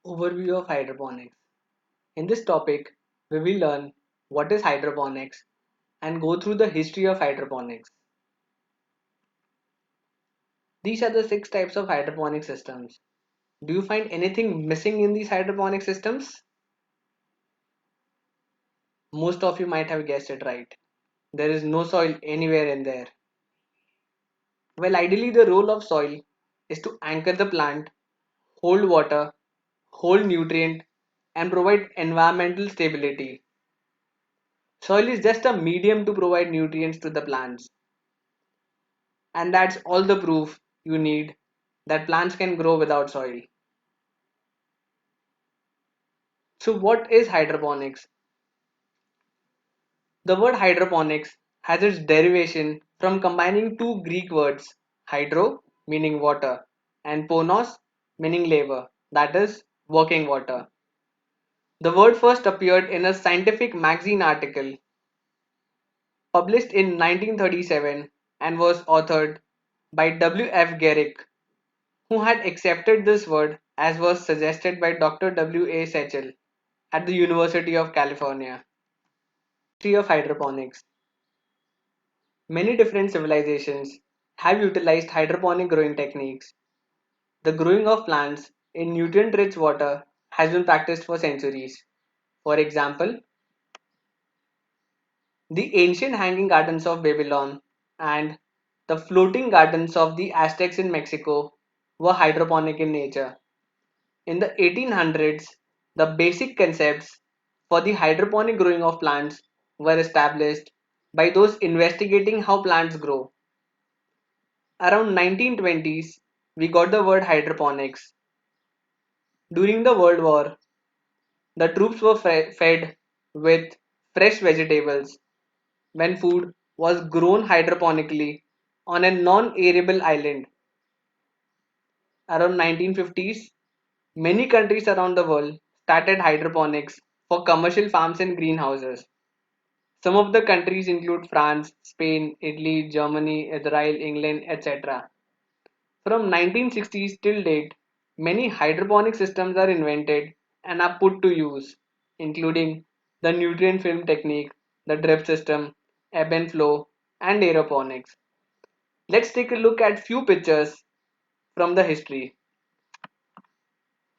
Overview of hydroponics. In this topic, we will learn what is hydroponics and go through the history of hydroponics. These are the 6 types of hydroponic systems. Do you find anything missing in these hydroponic systems? Most of you might have guessed it right. There is no soil anywhere in there. Well, ideally, the role of soil is to anchor the plant, hold water, hold nutrient, and provide environmental stability. Soil is just a medium to provide nutrients to the plants. And that's all the proof you need that plants can grow without soil. So, what is hydroponics? The word hydroponics has its derivation from combining two Greek words, hydro meaning water and ponos meaning labor, that is, working water. The word first appeared in a scientific magazine article published in 1937 and was authored by W. F. Garrick, who had accepted this word as was suggested by Dr. W. A. Sechel at the University of California. History of hydroponics. Many different civilizations have utilized hydroponic growing techniques. The growing of plants in nutrient rich water has been practiced for centuries. For example, the ancient hanging gardens of Babylon and the floating gardens of the Aztecs in Mexico were hydroponic in nature. In the 1800s, the basic concepts for the hydroponic growing of plants were established by those investigating how plants grow. Around 1920s, we got the word hydroponics. During the World War, the troops were fed with fresh vegetables when food was grown hydroponically on a non-arable island. Around 1950s, many countries around the world started hydroponics for commercial farms and greenhouses. Some of the countries include France, Spain, Italy, Germany, Israel, England, etc. From 1960s till date, many hydroponic systems are invented and are put to use, including the nutrient film technique, the drip system, ebb and flow, and aeroponics. Let's take a look at few pictures from the history.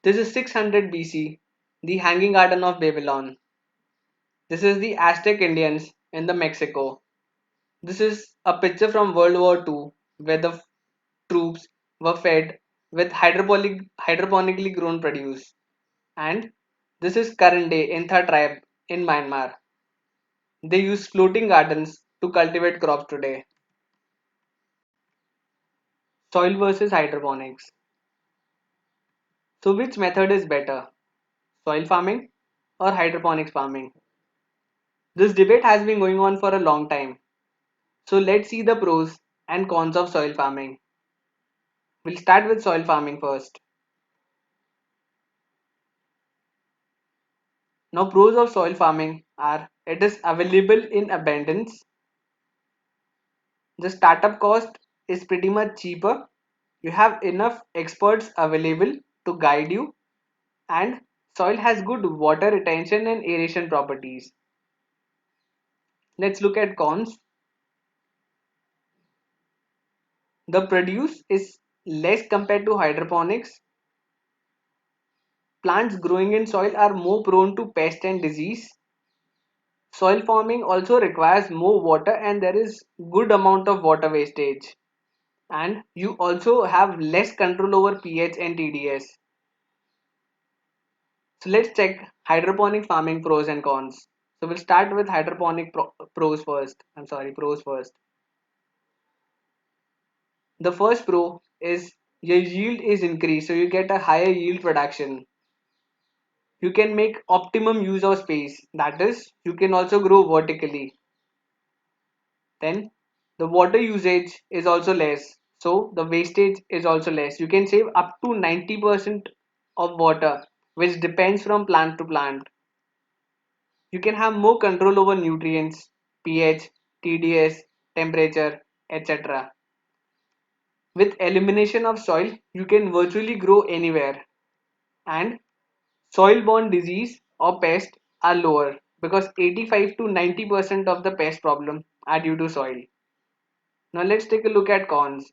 This is 600 BC, the Hanging Garden of Babylon. This is the Aztec Indians in the Mexico. This is a picture from World War II where the troops were fed with hydroponically grown produce. And this is current day Intha tribe in Myanmar. They use floating gardens to cultivate crops today. Soil versus hydroponics. So which method is better? Soil farming or hydroponics farming? This debate has been going on for a long time. So let's see the pros and cons of soil farming. We'll start with soil farming first. Now pros of soil farming are it is available in abundance. The startup cost is pretty much cheaper. You have enough experts available to guide you, and soil has good water retention and aeration properties. Let's look at cons. The produce is less compared to hydroponics. Plants growing in soil are more prone to pest and disease. Soil farming also requires more water and there is good amount of water wastage. And you also have less control over pH and TDS. So let's check hydroponic farming pros and cons. So we'll start with hydroponic pros first. Pros first. The first pro is your yield is increased, so you get a higher yield production. You can make optimum use of space. That is, you can also grow vertically. Then the water usage is also less. So the wastage is also less. You can save up to 90% of water, which depends from plant to plant. You can have more control over nutrients, pH, TDS, temperature, etc. With elimination of soil, you can virtually grow anywhere, and soil-borne disease or pest are lower because 85 to 90% of the pest problem are due to soil. Now let's take a look at cons.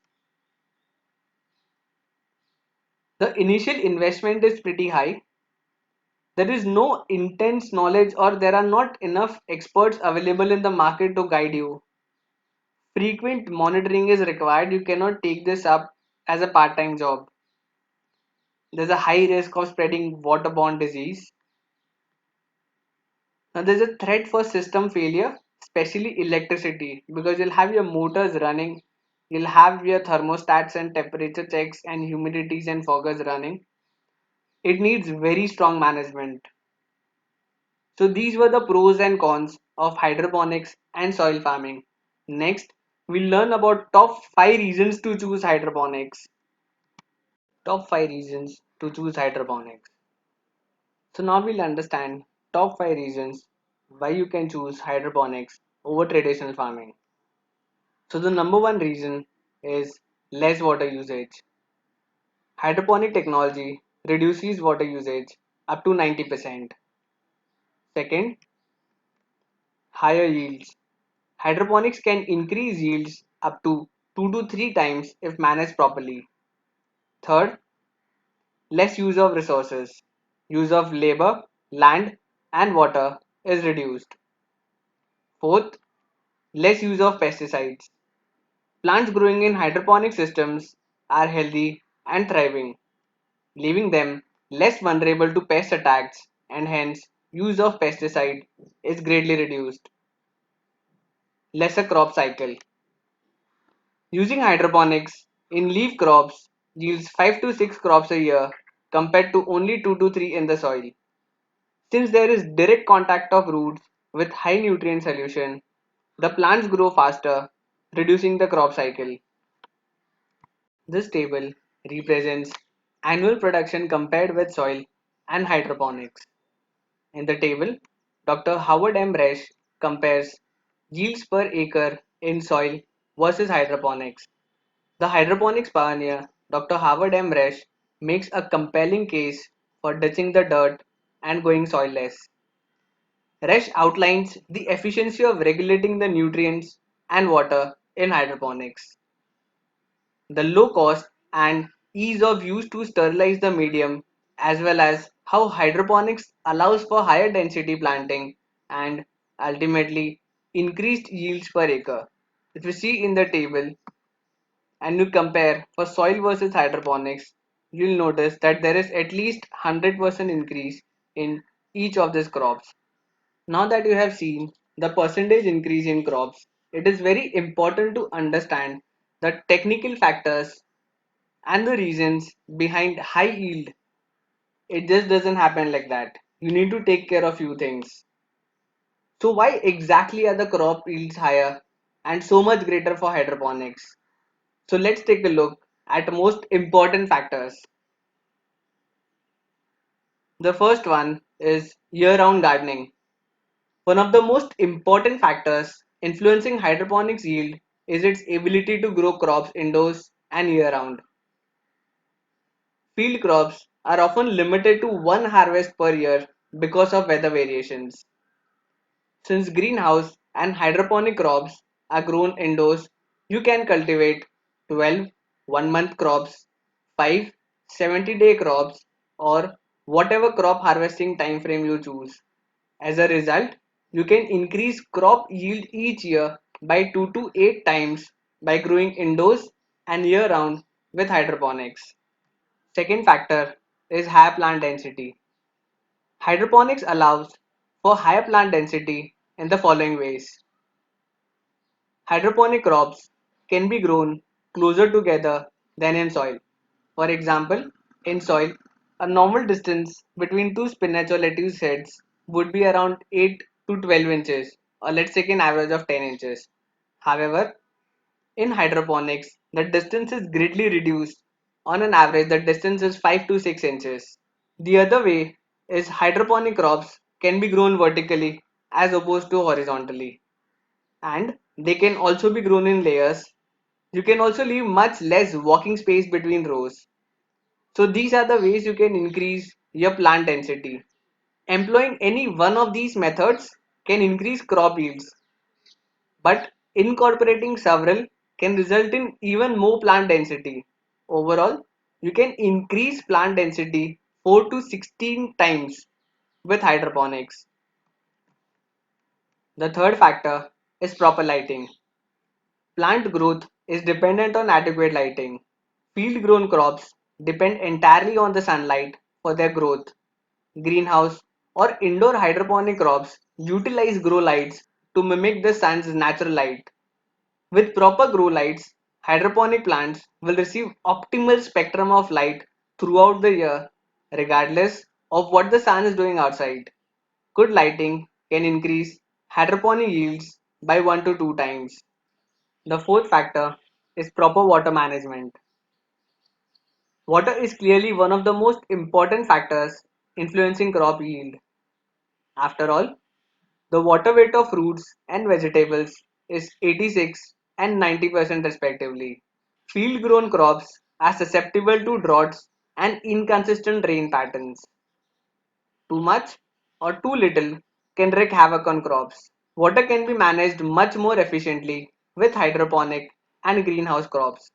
The initial investment is pretty high. There is no intense knowledge or there are not enough experts available in the market to guide you. Frequent monitoring is required. You cannot take this up as a part-time job. There's a high risk of spreading waterborne disease. Now there's a threat for system failure, especially electricity, because you'll have your motors running, you'll have your thermostats and temperature checks and humidities and foggers running. It needs very strong management. So these were the pros and cons of hydroponics and soil farming. Next, we'll learn about top 5 reasons to choose hydroponics. Top 5 reasons to choose hydroponics. So now we'll understand top 5 reasons why you can choose hydroponics over traditional farming. So the number one reason is less water usage. Hydroponic technology reduces water usage up to 90%. Second, higher yields. Hydroponics can increase yields up to 2 to 3 times if managed properly. Third, less use of resources. Use of labor, land, and water is reduced. Fourth, less use of pesticides. Plants growing in hydroponic systems are healthy and thriving, leaving them less vulnerable to pest attacks, and hence use of pesticide is greatly reduced. Lesser crop cycle. Using hydroponics in leaf crops yields 5 to 6 crops a year compared to only 2 to 3 in the soil. Since there is direct contact of roots with high nutrient solution, the plants grow faster, reducing the crop cycle. This table represents annual production compared with soil and hydroponics. In the table, Dr. Howard M. Resch compares yields per acre in soil versus hydroponics. The hydroponics pioneer, Dr. Howard M. Resch, makes a compelling case for ditching the dirt and going soilless. Resch outlines the efficiency of regulating the nutrients and water in hydroponics, the low cost and ease of use to sterilize the medium, as well as how hydroponics allows for higher density planting and ultimately increased yields per acre. If you see in the table and you compare for soil versus hydroponics, you'll notice that there is at least 100% increase in each of these crops. Now that you have seen the percentage increase in crops, it is very important to understand the technical factors and the reasons behind high yield. It just doesn't happen like that. You need to take care of few things. So why exactly are the crop yields higher and so much greater for hydroponics? So let's take a look at most important factors. The first one is year-round gardening. One of the most important factors influencing hydroponics yield is its ability to grow crops indoors and year-round. Field crops are often limited to one harvest per year because of weather variations. Since greenhouse and hydroponic crops are grown indoors, you can cultivate 12 one-month crops, 5 70-day crops, or whatever crop harvesting time frame you choose. As a result, you can increase crop yield each year by 2 to 8 times by growing indoors and year round with hydroponics. Second factor is higher plant density. Hydroponics allows for higher plant density in the following ways. Hydroponic crops can be grown closer together than in soil. For example, in soil, a normal distance between two spinach or lettuce heads would be around 8 to 12 inches, or let's take an average of 10 inches. However, in hydroponics, the distance is greatly reduced. On an average, the distance is 5 to 6 inches. The other way is hydroponic crops can be grown vertically as opposed to horizontally. And They can also be grown in layers. You can also leave much less walking space between rows. So these are the ways you can increase your plant density. Employing any one of these methods can increase crop yields, but incorporating several can result in even more plant density. Overall, you can increase plant density 4 to 16 times with hydroponics. The third factor is proper lighting. Plant growth is dependent on adequate lighting. Field grown crops depend entirely on the sunlight for their growth. Greenhouse or indoor hydroponic crops utilize grow lights to mimic the sun's natural light. With proper grow lights, hydroponic plants will receive optimal spectrum of light throughout the year, regardless of what the sun is doing outside. Good lighting can increase hydroponic yields by 1 to 2 times. The fourth factor is proper water management. Water is clearly one of the most important factors influencing crop yield. After all, the water weight of fruits and vegetables is 86 and 90% respectively. Field grown crops are susceptible to droughts and inconsistent rain patterns. Too much or too little can wreak havoc on crops. Water can be managed much more efficiently with hydroponic and greenhouse crops.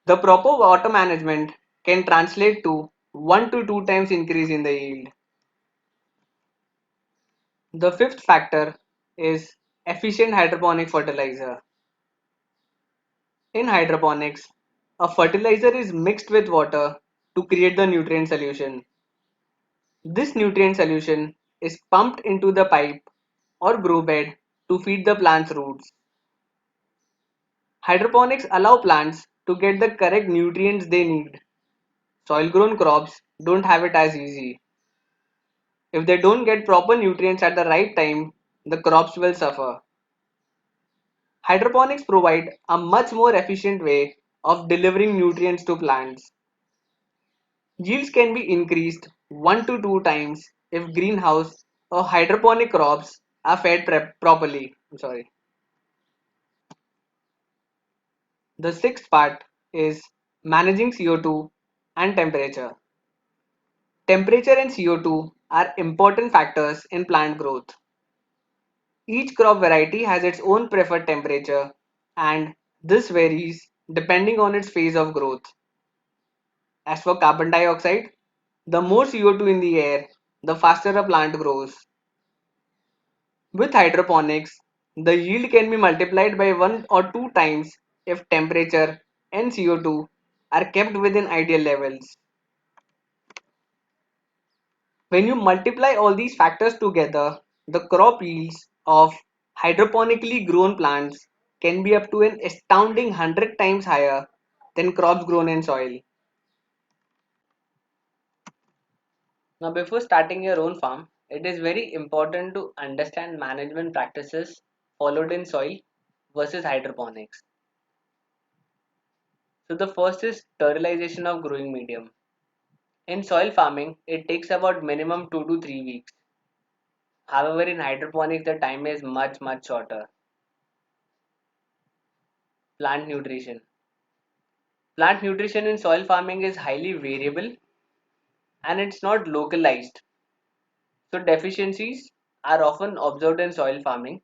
The proper water management can translate to 1 to 2 times increase in the yield. The fifth factor is efficient hydroponic fertilizer. In hydroponics, a fertilizer is mixed with water to create the nutrient solution. This nutrient solution is pumped into the pipe or grow bed to feed the plant's roots. Hydroponics allow plants to get the correct nutrients they need. Soil grown crops don't have it as easy. If they don't get proper nutrients at the right time, the crops will suffer. Hydroponics provide a much more efficient way of delivering nutrients to plants. Yields can be increased 1 to 2 times if greenhouse or hydroponic crops are fed properly. I'm sorry. The sixth part is managing CO2 and temperature. Temperature and CO2 are important factors in plant growth. Each crop variety has its own preferred temperature, and this varies depending on its phase of growth. As for carbon dioxide, the more CO2 in the air, the faster a plant grows. With hydroponics, the yield can be multiplied by 1 or 2 times if temperature and CO2 are kept within ideal levels. When you multiply all these factors together, the crop yields of hydroponically grown plants can be up to an astounding 100 times higher than crops grown in soil. Now, before starting your own farm, it is very important to understand management practices followed in soil versus hydroponics. So, the first is sterilization of growing medium. In soil farming, it takes about minimum 2 to 3 weeks. However, in hydroponics, the time is much shorter. Plant nutrition. Plant nutrition in soil farming is highly variable and it's not localized. So, deficiencies are often observed in soil farming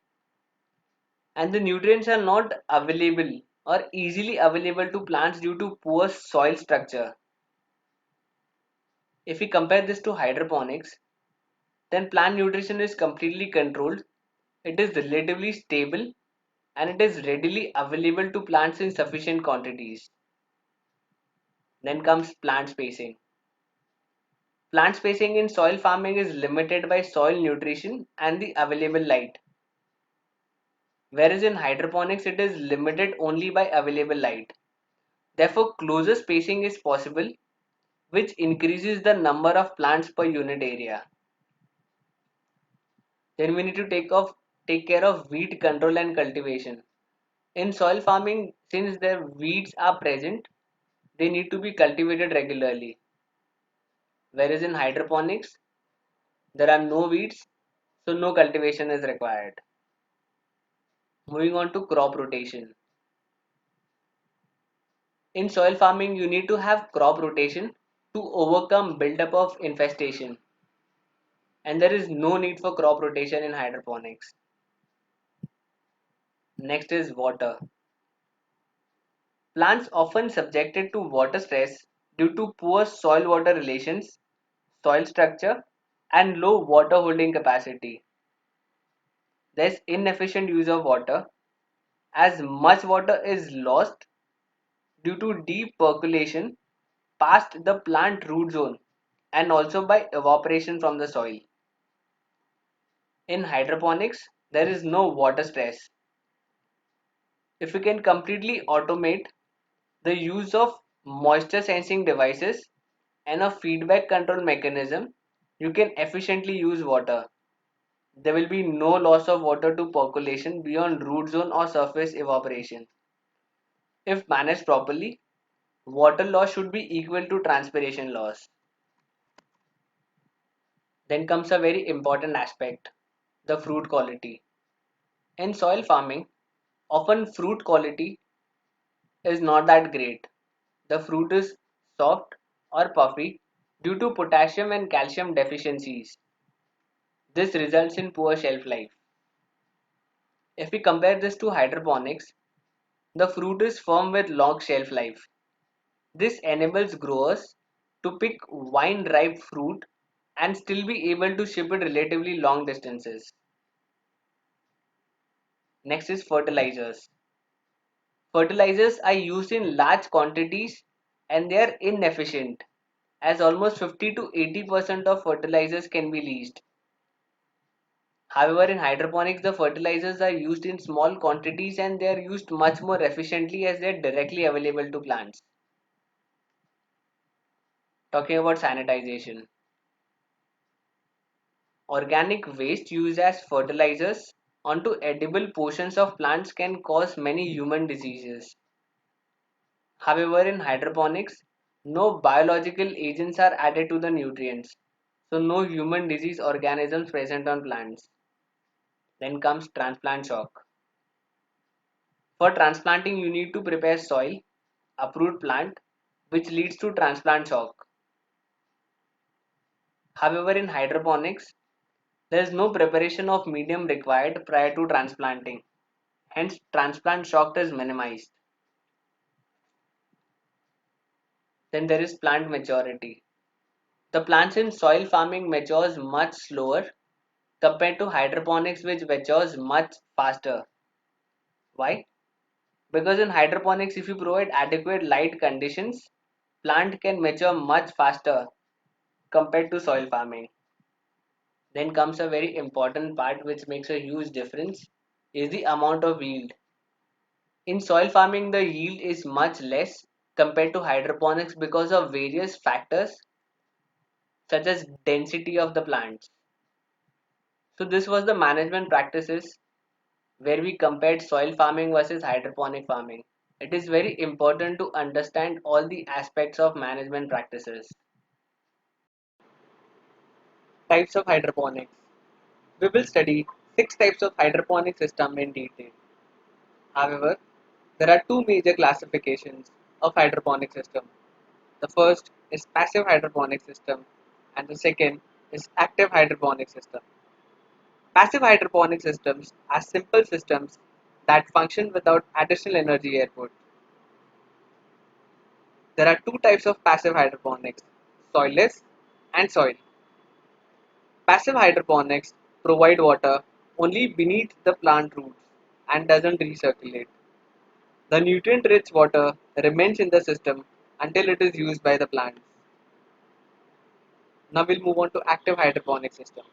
and the nutrients are not available or easily available to plants due to poor soil structure. If we compare this to hydroponics, then plant nutrition is completely controlled, it is relatively stable, and it is readily available to plants in sufficient quantities. Then comes plant spacing. Plant spacing in soil farming is limited by soil nutrition and the available light, whereas in hydroponics it is limited only by available light. Therefore, closer spacing is possible, which increases the number of plants per unit area. Then we need to take care of weed control and cultivation. In soil farming, since the weeds are present, they need to be cultivated regularly. Whereas in hydroponics, there are no weeds, so no cultivation is required. Moving on to crop rotation. In soil farming, you need to have crop rotation to overcome buildup of infestation, and there is no need for crop rotation in hydroponics. Next is water. Plants often subjected to water stress due to poor soil water relations, soil structure, and low water holding capacity. There's inefficient use of water as much water is lost due to deep percolation past the plant root zone and also by evaporation from the soil. In hydroponics, there is no water stress. If we can completely automate the use of moisture sensing devices and a feedback control mechanism, you can efficiently use water. There will be no loss of water to percolation beyond root zone or surface evaporation. If managed properly, water loss should be equal to transpiration loss. Then comes a very important aspect, the fruit quality. In soil farming, often fruit quality is not that great. The fruit is soft or puffy due to potassium and calcium deficiencies. This results in poor shelf life. If we compare this to hydroponics, the fruit is firm with long shelf life. This enables growers to pick vine ripe fruit and still be able to ship it relatively long distances. Next is fertilizers. Fertilizers are used in large quantities and they are inefficient as almost 50 to 80% of fertilizers can be leached. However, in hydroponics, the fertilizers are used in small quantities and they are used much more efficiently as they are directly available to plants. Talking about sanitization. Organic waste used as fertilizers onto edible portions of plants can cause many human diseases. However, in hydroponics, no biological agents are added to the nutrients, so no human disease organisms present on plants. Then comes transplant shock. For transplanting, you need to prepare soil, uproot plant, which leads to transplant shock. However, in hydroponics, there is no preparation of medium required prior to transplanting. Hence, transplant shock is minimized. Then there is plant maturity. The plants in soil farming matures much slower compared to hydroponics which matures much faster. Why? Because in hydroponics if you provide adequate light conditions, plant can mature much faster compared to soil farming. Then comes a very important part which makes a huge difference is the amount of yield. In soil farming the yield is much less compared to hydroponics because of various factors such as density of the plants. So this was the management practices where we compared soil farming versus hydroponic farming. It is very important to understand all the aspects of management practices. Types of hydroponics. We will study 6 types of hydroponic system in detail. However, there are two major classifications of hydroponic system. The first is passive hydroponic system and the second is active hydroponic system. Passive hydroponic systems are simple systems that function without additional energy output. There are two types of passive hydroponics, soilless and soil. Passive hydroponics provide water only beneath the plant roots and doesn't recirculate. The nutrient-rich water remains in the system until it is used by the plants. Now we'll move on to active hydroponic system.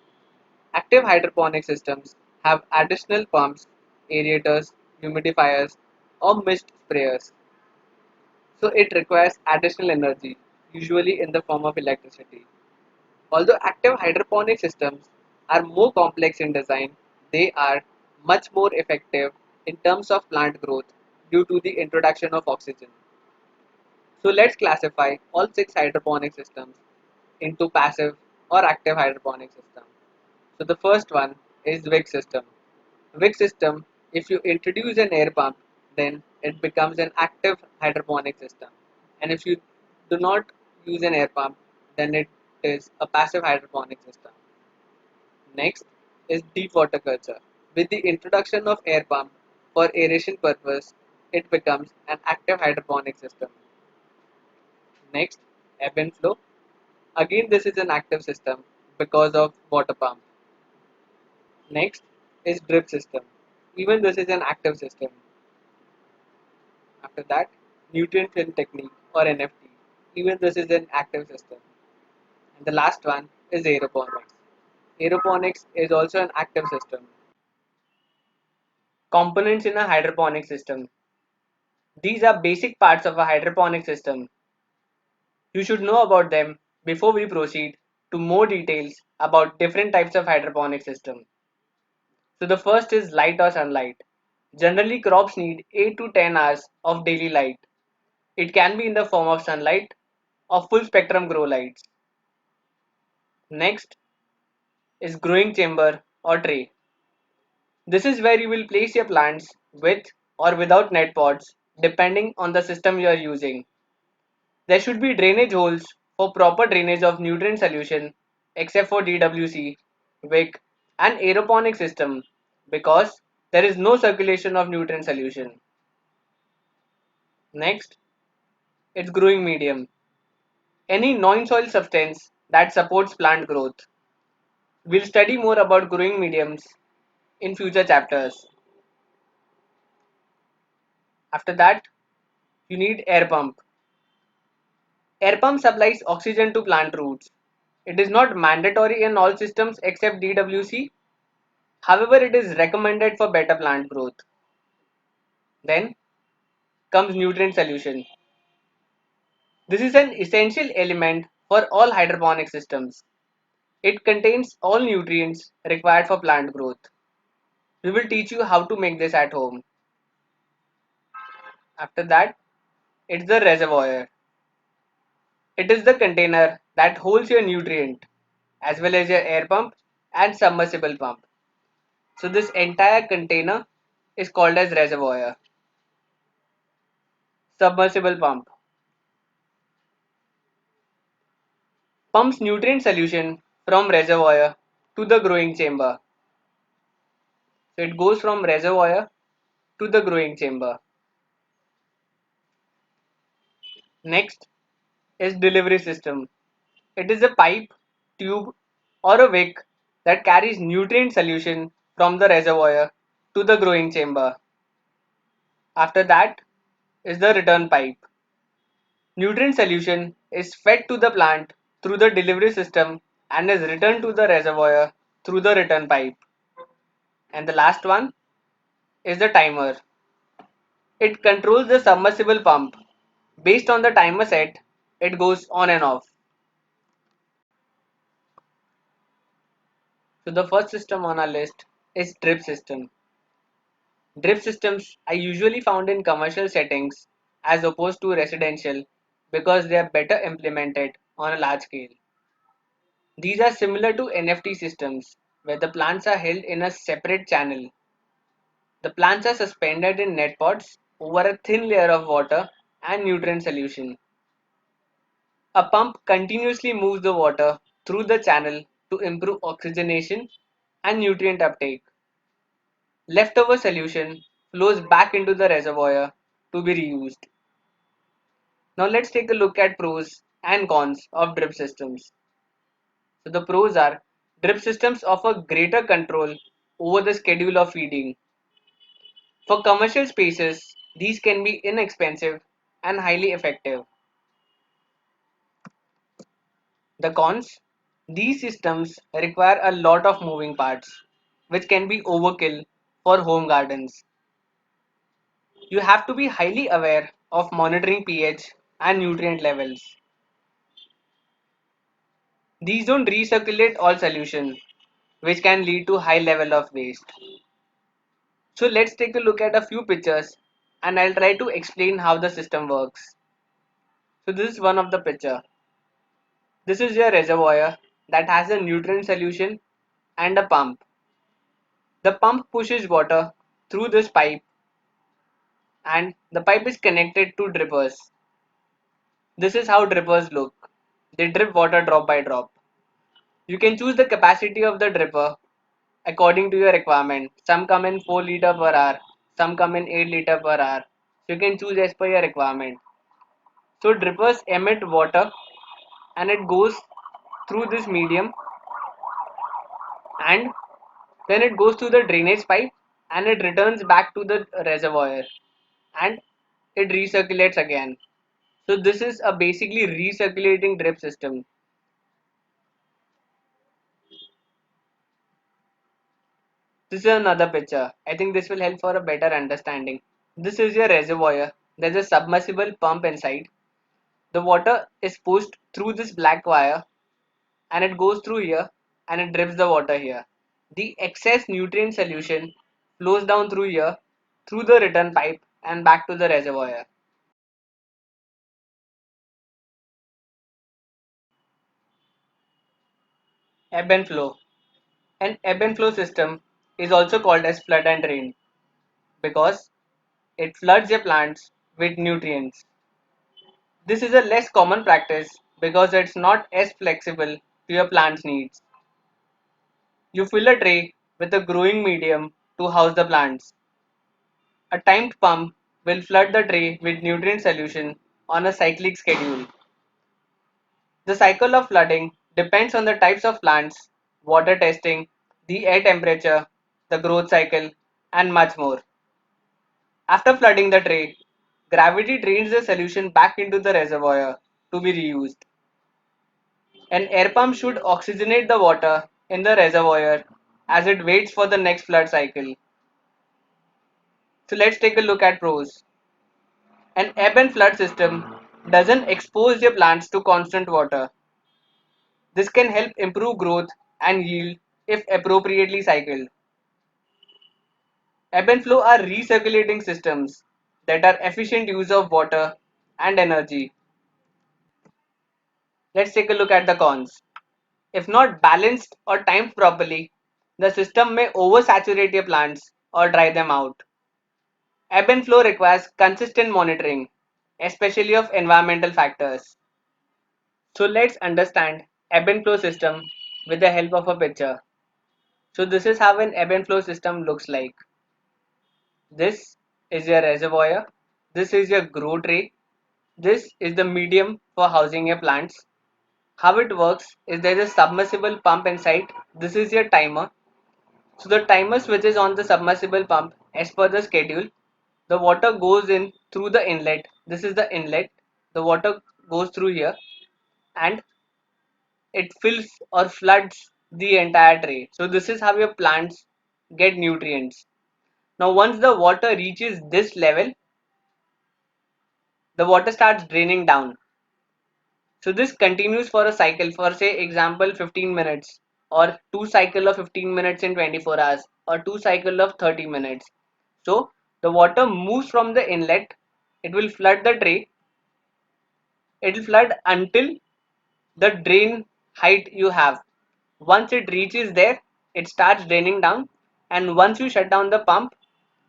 Active hydroponic systems have additional pumps, aerators, humidifiers, or mist sprayers. So it requires additional energy, usually in the form of electricity. Although active hydroponic systems are more complex in design, they are much more effective in terms of plant growth due to the introduction of oxygen. So let's classify all 6 hydroponic systems into passive or active hydroponic system. So the first one is Wicks system. Wicks system If you introduce an air pump, then it becomes an active hydroponic system. And if you do not use an air pump, then it is a passive hydroponic system. Next is deep water culture. With the introduction of air pump for aeration purpose, it becomes an active hydroponic system. Next, ebb and flow. Again, this is an active system because of water pump. Next is drip system. Even this is an active system. After that, nutrient film technique or NFT. Even this is an active system. And the last one is aeroponics. Aeroponics is also an active system. Components in a hydroponic system. These are basic parts of a hydroponic system. You should know about them before we proceed to more details about different types of hydroponic system. So the first is light or sunlight. Generally crops need 8 to 10 hours of daily light. It can be in the form of sunlight or full spectrum grow lights. Next is growing chamber or tray. This is where you will place your plants with or without net pots depending on the system you are using. There should be drainage holes for proper drainage of nutrient solution except for DWC, WIC and aeroponic system because there is no circulation of nutrient solution. Next, it's growing medium. Any non-soil substance that supports plant growth. We'll study more about growing mediums in future chapters. After that, you need air pump. Air pump supplies oxygen to plant roots. It is not mandatory in all systems except DWC. However, it is recommended for better plant growth. Then comes nutrient solution. This is an essential element for all hydroponic systems. It contains all nutrients required for plant growth. We will teach you how to make this at home. After that, it's the reservoir. It is the container that holds your nutrient as well as your air pump and submersible pump. So this entire container is called as reservoir. Submersible pump pumps nutrient solution from reservoir to the growing chamber. So it goes from reservoir to the growing chamber. Next is delivery system. It is a pipe, tube or a wick that carries nutrient solution from the reservoir to the growing chamber. After that is the return pipe. Nutrient solution is fed to the plant through the delivery system and is returned to the reservoir through the return pipe. And the last one is the timer. It controls the submersible pump. Based on the timer set, it goes on and off. So the first system on our list is drip system. Drip systems are usually found in commercial settings as opposed to residential because they are better implemented on a large scale. These are similar to NFT systems where the plants are held in a separate channel. The plants are suspended in net pots over a thin layer of water and nutrient solution. A pump continuously moves the water through the channel to improve oxygenation and nutrient uptake. Leftover solution flows back into the reservoir to be reused. Now let's take a look at pros and cons of drip systems. So the pros are drip systems offer greater control over the schedule of feeding. For commercial spaces, these can be inexpensive and highly effective. The cons, these systems require a lot of moving parts, which can be overkill for home gardens. You have to be highly aware of monitoring pH and nutrient levels. These don't recirculate all solution, which can lead to high level of waste. So let's take a look at a few pictures and I'll try to explain how the system works. So this is one of the picture. This is your reservoir that has a nutrient solution and a pump. The pump pushes water through this pipe, and the pipe is connected to drippers. This is how drippers look. They drip water drop by drop. You can choose the capacity of the dripper according to your requirement. Some come in 4 liter per hour, some come in 8 liter per hour. So you can choose as per your requirement. So drippers emit water and it goes through this medium, and then it goes through the drainage pipe and it returns back to the reservoir and it recirculates again. So this is a basically recirculating drip system. This is another picture. I think this will help for a better understanding. This is your reservoir. There's a submersible pump inside. The water is pushed through this black wire and it goes through here and it drips the water here. The excess nutrient solution flows down through here, through the return pipe and back to the reservoir. Ebb and flow. An ebb and flow system is also called as flood and drain because it floods your plants with nutrients. This is a less common practice because it's not as flexible to your plant's needs. You fill a tray with a growing medium to house the plants. A timed pump will flood the tray with nutrient solution on a cyclic schedule. The cycle of flooding depends on the types of plants, water testing, the air temperature, the growth cycle, and much more. After flooding the tray, gravity drains the solution back into the reservoir to be reused. An air pump should oxygenate the water in the reservoir as it waits for the next flood cycle. So let's take a look at pros. An ebb and flood system doesn't expose your plants to constant water. This can help improve growth and yield if appropriately cycled. Ebb and flow are recirculating systems that are efficient use of water and energy. Let's take a look at the cons. If not balanced or timed properly, the system may oversaturate your plants or dry them out. Ebb and flow requires consistent monitoring, especially of environmental factors. So let's understand ebb and flow system with the help of a picture. So this is how an ebb and flow system looks like. This is your reservoir. This is your grow tray. This is the medium for housing your plants. How it works is there is a submersible pump inside. This is your timer. So the timer switches on the submersible pump as per the schedule. The water goes in through the inlet. This is the inlet. The water goes through here and it fills or floods the entire tray. So this is how your plants get nutrients. Now once the water reaches this level, the water starts draining down. So this continues for a cycle for say example 15 minutes or two cycle of 15 minutes in 24 hours or two cycle of 30 minutes. So the water moves from the inlet, it will flood the tray, it will flood until the drain height you have. Once it reaches there, it starts draining down, and once you shut down the pump,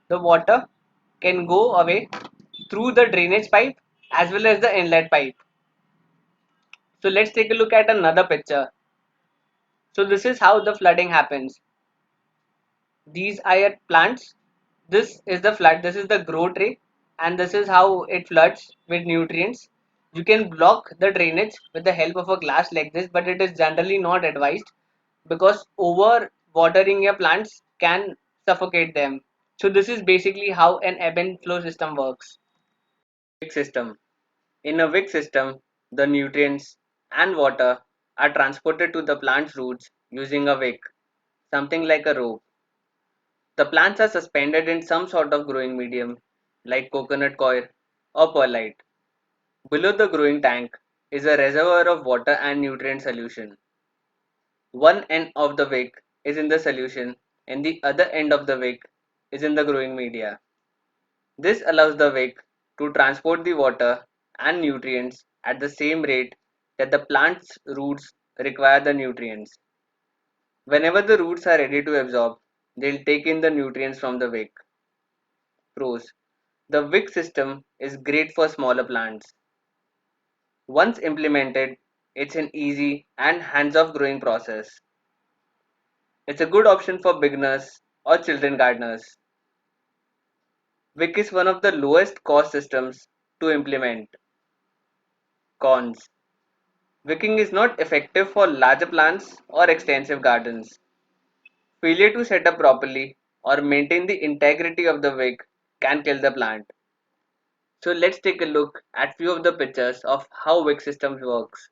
the water can go away through the drainage pipe as well as the inlet pipe. So let's take a look at another picture. So this is how the flooding happens. These are your plants. This is the flood. This is the grow tray, and this is how it floods with nutrients. You can block the drainage with the help of a glass like this, but it is generally not advised because over watering your plants can suffocate them. So this is basically how an ebb and flow system works. Wick system. In a wick system, the nutrients and water are transported to the plant's roots using a wick, something like a rope. The plants are suspended in some sort of growing medium like coconut coir or perlite. Below the growing tank is a reservoir of water and nutrient solution. One end of the wick is in the solution and the other end of the wick is in the growing media. This allows the wick to transport the water and nutrients at the same rate that the plant's roots require the nutrients. Whenever the roots are ready to absorb, they'll take in the nutrients from the wick. pros. The wick system is great for smaller plants. Once implemented, it's an easy and hands-off growing process. It's a good option for beginners or children gardeners. Wick is one of the lowest cost systems to implement. Cons. Wicking is not effective for larger plants or extensive gardens. Failure to set up properly or maintain the integrity of the wick can kill the plant. So let's take a look at few of the pictures of how wick systems works.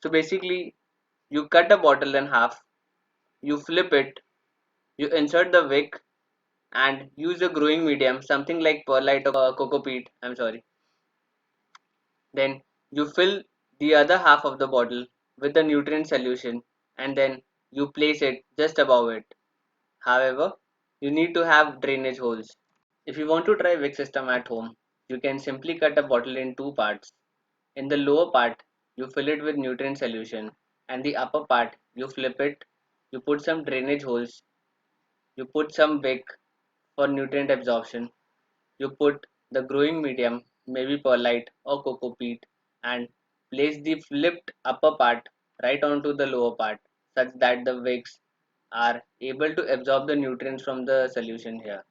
So basically, you cut a bottle in half, you flip it, you insert the wick and use a growing medium, something like perlite or coco peat. I'm sorry. Then you fill the other half of the bottle with the nutrient solution and then you place it just above it. However, you need to have drainage holes. If you want to try wick system at home, you can simply cut a bottle in two parts. In the lower part, you fill it with nutrient solution and the upper part, you flip it, you put some drainage holes, you put some wick for nutrient absorption, you put the growing medium, maybe perlite or coco peat, and place the flipped upper part right onto the lower part such that the wicks are able to absorb the nutrients from the solution here.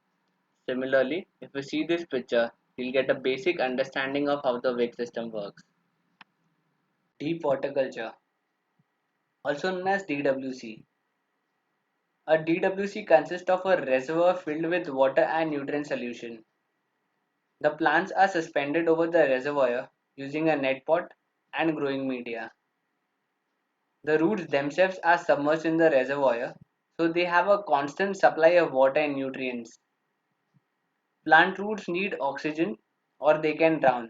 Similarly, if you see this picture, you'll get a basic understanding of how the wick system works. Deep water culture, also known as DWC. A DWC consists of a reservoir filled with water and nutrient solution. The plants are suspended over the reservoir using a net pot and growing media. The roots themselves are submerged in the reservoir, so they have a constant supply of water and nutrients. Plant roots need oxygen or they can drown.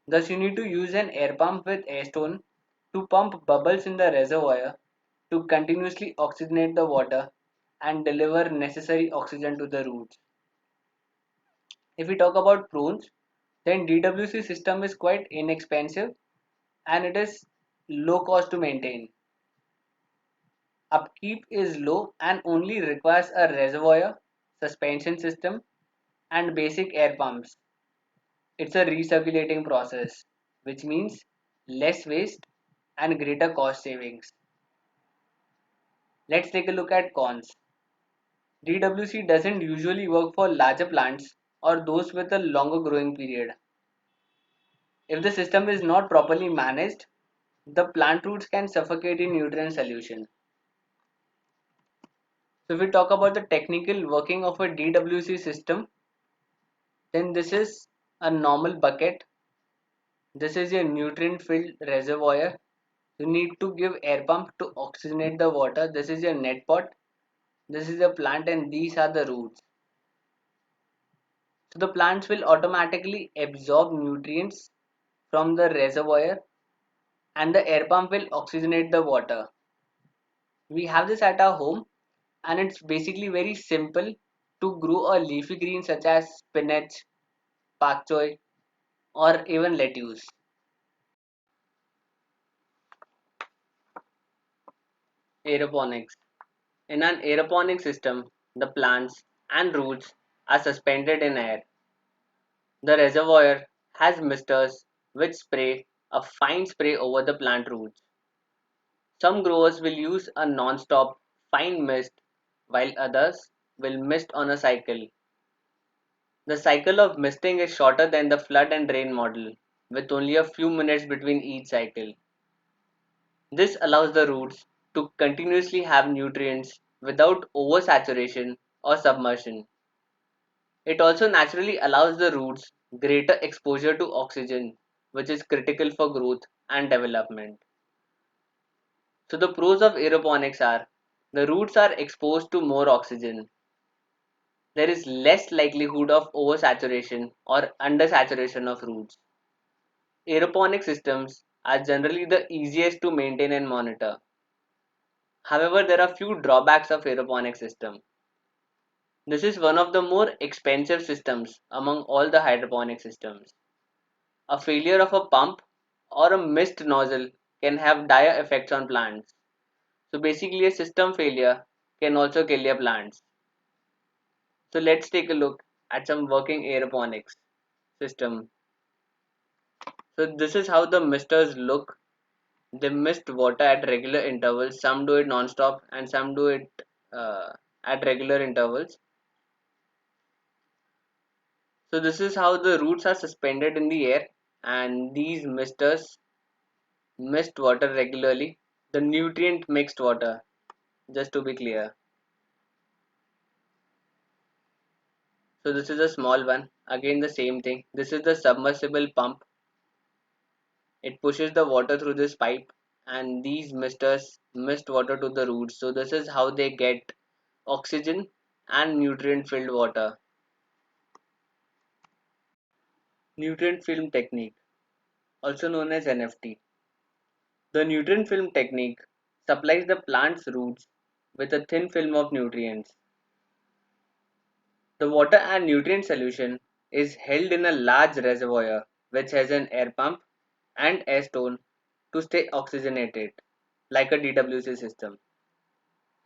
Thus, you need to use an air pump with air stone to pump bubbles in the reservoir to continuously oxygenate the water and deliver necessary oxygen to the roots. If we talk about prunes, then DWC system is quite inexpensive and it is low cost to maintain. Upkeep is low and only requires a reservoir, suspension system, and basic air pumps. It's a recirculating process, which means less waste and greater cost savings. Let's take a look at cons. DWC doesn't usually work for larger plants or those with a longer growing period. If the system is not properly managed, the plant roots can suffocate in nutrient solution. So if we talk about the technical working of a DWC system, then this is a normal bucket. This is a nutrient filled reservoir. You need to give air pump to oxygenate the water. This is your net pot. This is the plant and these are the roots. So the plants will automatically absorb nutrients from the reservoir and the air pump will oxygenate the water. We have this at our home and it's basically very simple to grow a leafy green such as spinach, pak choi or even lettuce. Aeroponics. In an aeroponic system, the plants and roots are suspended in air. The reservoir has misters which spray a fine spray over the plant roots. Some growers will use a non-stop fine mist while others will mist on a cycle. The cycle of misting is shorter than the flood and drain model with only a few minutes between each cycle. This allows the roots to continuously have nutrients without oversaturation or submersion. It also naturally allows the roots greater exposure to oxygen, which is critical for growth and development. So the pros of aeroponics are the roots are exposed to more oxygen. There is less likelihood of oversaturation or undersaturation of roots. Aeroponic systems are generally the easiest to maintain and monitor. However, there are few drawbacks of aeroponic system. This is one of the more expensive systems among all the hydroponic systems. A failure of a pump or a mist nozzle can have dire effects on plants. So basically a system failure can also kill your plants. So let's take a look at some working aeroponics system. So this is how the misters look. They mist water at regular intervals. Some do it non-stop and some do it uh, at regular intervals. So this is how the roots are suspended in the air, and these misters mist water regularly. The nutrient mixed water, just to be clear. So this is a small one. Again the same thing. This is the submersible pump. It pushes the water through this pipe, and these misters mist water to the roots. So this is how they get oxygen and nutrient filled water. Nutrient film technique, also known as NFT. The nutrient film technique supplies the plant's roots with a thin film of nutrients. The water and nutrient solution is held in a large reservoir which has an air pump and air stone to stay oxygenated, like a DWC system.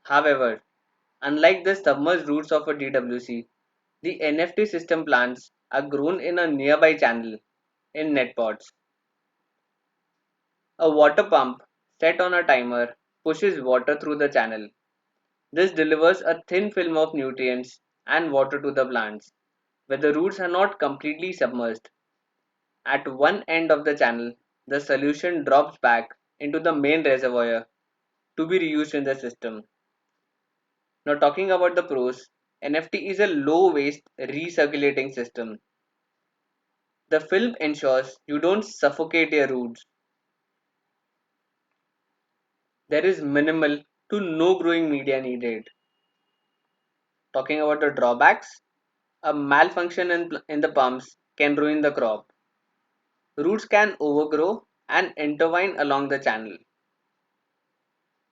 However, unlike the submerged roots of a DWC, the NFT system plants are grown in a nearby channel in net pots. A water pump set on a timer pushes water through the channel. This delivers a thin film of nutrients and water to the plants, where the roots are not completely submerged. At one end of the channel, the solution drops back into the main reservoir to be reused in the system. Now, talking about the pros, NFT is a low waste recirculating system. The film ensures you don't suffocate your roots. There is minimal to no growing media needed. Talking about the drawbacks, a malfunction in the pumps can ruin the crop. Roots can overgrow and intertwine along the channel.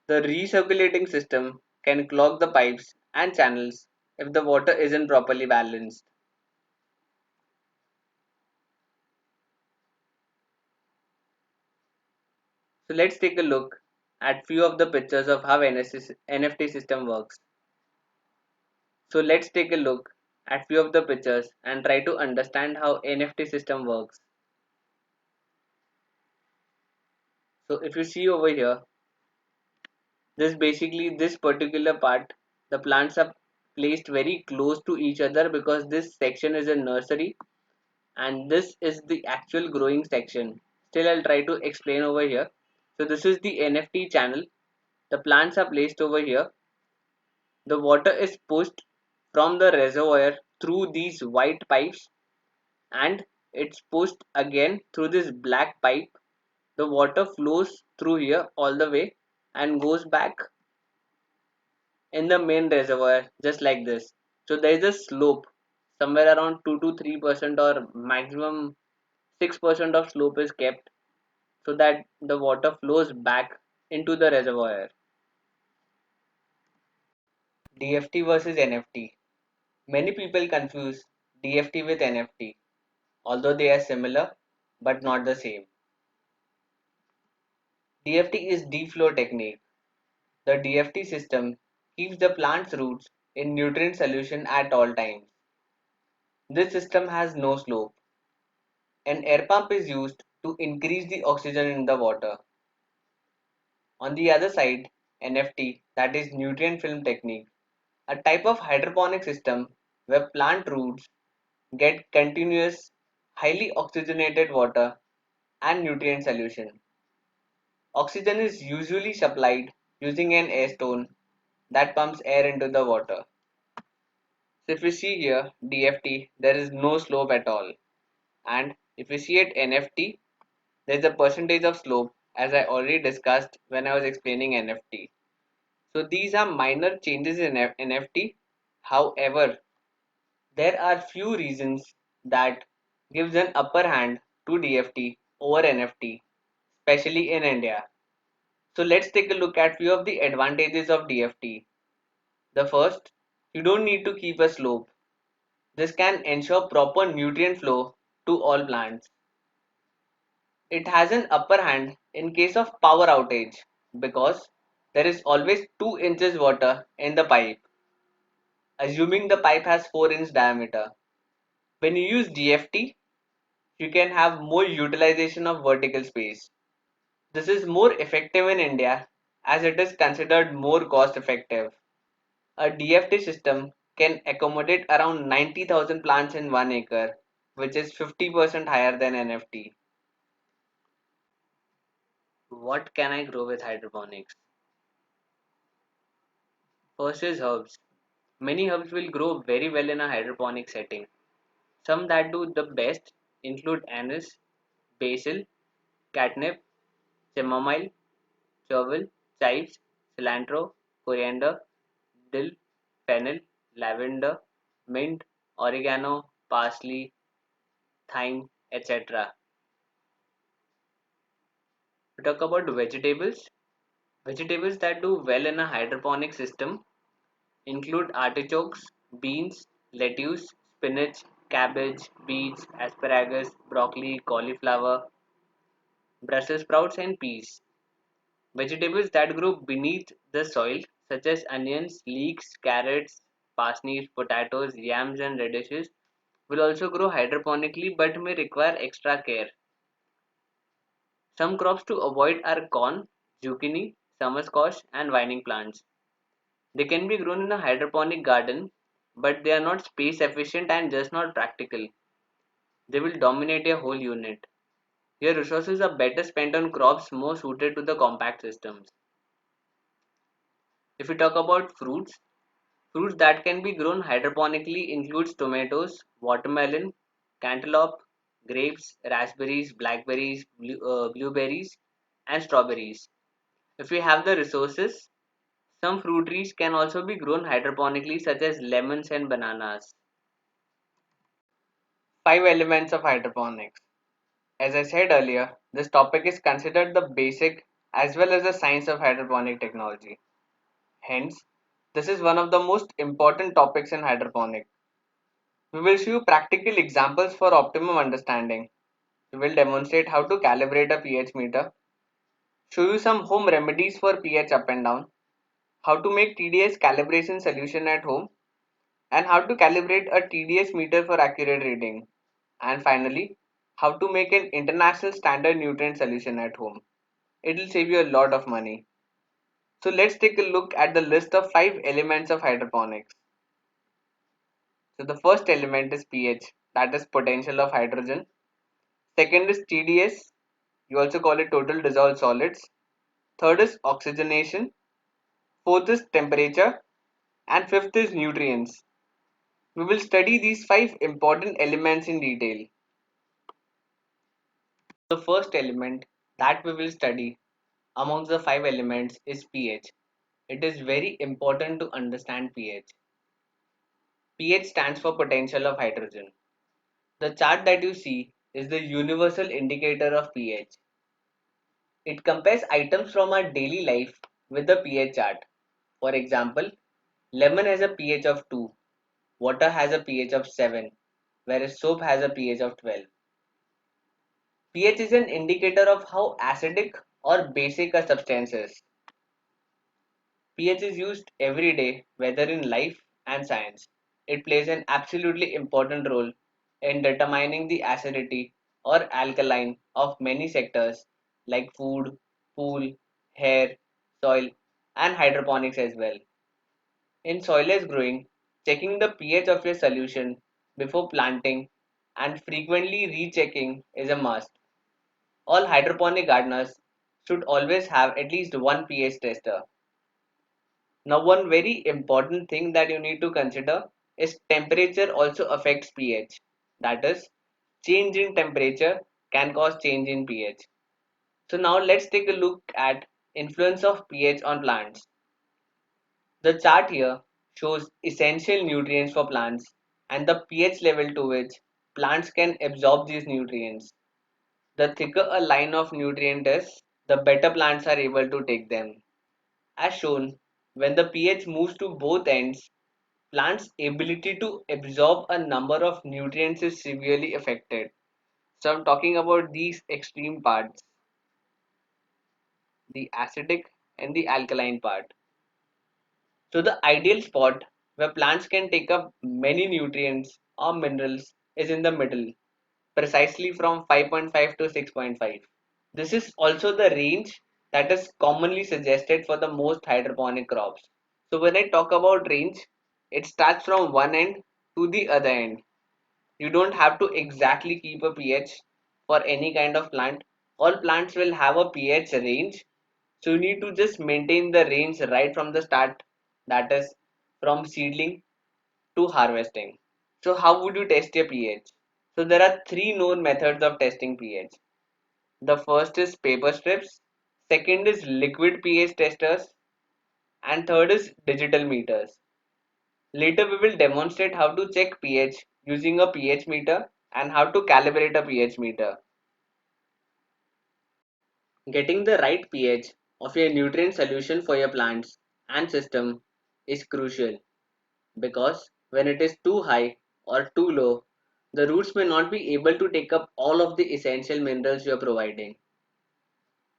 The recirculating system can clog the pipes and channels if the water isn't properly balanced. So let's take a look at few of the pictures of how NFT system works. So let's take a look at few of the pictures and try to understand how NFT system works. So if you see over here, this particular part, the plants are placed very close to each other because this section is a nursery and this is the actual growing section. Still, I'll try to explain over here. So this is the NFT channel. The plants are placed over here. The water is pushed from the reservoir through these white pipes and it's pushed again through this black pipe. The water flows through here all the way and goes back in the main reservoir just like this. So there is a slope somewhere around 2 to 3% or maximum 6% of slope is kept so that the water flows back into the reservoir. DFT versus NFT. Many people confuse DFT with NFT, although they are similar but not the same. DFT is deep flow technique. The DFT system keeps the plant's roots in nutrient solution at all times. This system has no slope. An air pump is used to increase the oxygen in the water. On the other side, NFT, that is nutrient film technique, a type of hydroponic system where plant roots get continuous, highly oxygenated water and nutrient solution. Oxygen is usually supplied using an air stone that pumps air into the water. So if we see here DFT, there is no slope at all. And if we see at NFT, there is a percentage of slope as I already discussed when I was explaining NFT. So these are minor changes in NFT. However, there are few reasons that gives an upper hand to DFT over NFT, especially in India. So let's take a look at few of the advantages of DFT. The first, you don't need to keep a slope. This can ensure proper nutrient flow to all plants. It has an upper hand in case of power outage because there is always 2 inches water in the pipe. assuming the pipe has 4-inch diameter. When you use DFT, you can have more utilization of vertical space. This is more effective in India as it is considered more cost effective. A DFT system can accommodate around 90,000 plants in 1 acre, which is 50% higher than NFT. What can I grow with hydroponics? First is herbs. Many herbs will grow very well in a hydroponic setting. Some that do the best include anise, basil, catnip, chamomile, chervil, chives, cilantro, coriander, dill, fennel, lavender, mint, oregano, parsley, thyme, etc. We talk about vegetables. Vegetables that do well in a hydroponic system include artichokes, beans, lettuce, spinach, cabbage, beets, asparagus, broccoli, cauliflower, Brussels sprouts, and peas. Vegetables that grow beneath the soil, such as onions, leeks, carrots, parsnips, potatoes, yams, and radishes, will also grow hydroponically but may require extra care. Some crops to avoid are corn, zucchini, summer squash, and vining plants. They can be grown in a hydroponic garden, but they are not space efficient and just not practical. They will dominate a whole unit. Your resources are better spent on crops more suited to the compact systems. If we talk about fruits, fruits that can be grown hydroponically includes tomatoes, watermelon, cantaloupe, grapes, raspberries, blackberries, blueberries, and strawberries. If we have the resources, some fruit trees can also be grown hydroponically such as lemons and bananas. 5 elements of hydroponics. As I said earlier, this topic is considered the basic as well as the science of hydroponic technology. Hence, this is one of the most important topics in hydroponics. We will show you practical examples for optimum understanding. We will demonstrate how to calibrate a pH meter, show you some home remedies for pH up and down, how to make TDS calibration solution at home, and how to calibrate a TDS meter for accurate reading. And finally, how to make an international standard nutrient solution at home. It will save you a lot of money. So let's take a look at the list of 5 elements of hydroponics. So the first element is pH, that is potential of hydrogen. Second is TDS, you also call it total dissolved solids. Third is oxygenation. Fourth is temperature. And fifth is nutrients. We will study these 5 important elements in detail. The first element that we will study amongst the 5 elements is pH. It is very important to understand pH. pH stands for potential of hydrogen. The chart that you see is the universal indicator of pH. It compares items from our daily life with the pH chart. For example, lemon has a pH of 2, water has a pH of 7, whereas soap has a pH of 12. pH is an indicator of how acidic or basic a substance is. pH is used every day, whether in life and science. It plays an absolutely important role in determining the acidity or alkaline of many sectors like food, pool, hair, soil, and hydroponics as well. In soilless growing, checking the pH of your solution before planting and frequently rechecking is a must. All hydroponic gardeners should always have at least one pH tester. Now, one very important thing that you need to consider is temperature also affects pH. That is, change in temperature can cause change in pH. So now let's take a look at influence of pH on plants. The chart here shows essential nutrients for plants and the pH level to which plants can absorb these nutrients. The thicker a line of nutrient is, the better plants are able to take them. As shown, when the pH moves to both ends, plants' ability to absorb a number of nutrients is severely affected. So I'm talking about these extreme parts, the acidic and the alkaline part. So the ideal spot where plants can take up many nutrients or minerals, is in the middle, precisely from 5.5 to 6.5. This is also the range that is commonly suggested for the most hydroponic crops. So when I talk about range, it starts from one end to the other end. You don't have to exactly keep a pH for any kind of plant. All plants will have a pH range. So you need to just maintain the range right from the start, that is from seedling to harvesting. So how would you test your pH? So there are three known methods of testing pH. The first is paper strips, second is liquid pH testers, and third is digital meters. Later we will demonstrate how to check pH using a pH meter and how to calibrate a pH meter. Getting the right pH of your nutrient solution for your plants and system is crucial because when it is too high or too low, the roots may not be able to take up all of the essential minerals you are providing.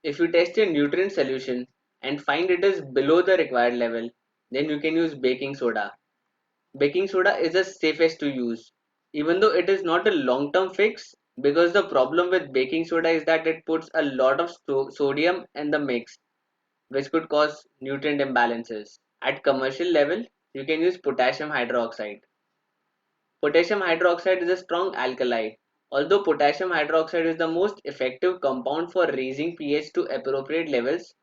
If you test your nutrient solution and find it is below the required level, then you can use baking soda. Baking soda is the safest to use, even though it is not a long-term fix, because the problem with baking soda is that it puts a lot of sodium in the mix, which could cause nutrient imbalances. At commercial level, you can use potassium hydroxide. Potassium hydroxide is a strong alkali. Although potassium hydroxide is the most effective compound for raising pH to appropriate levels,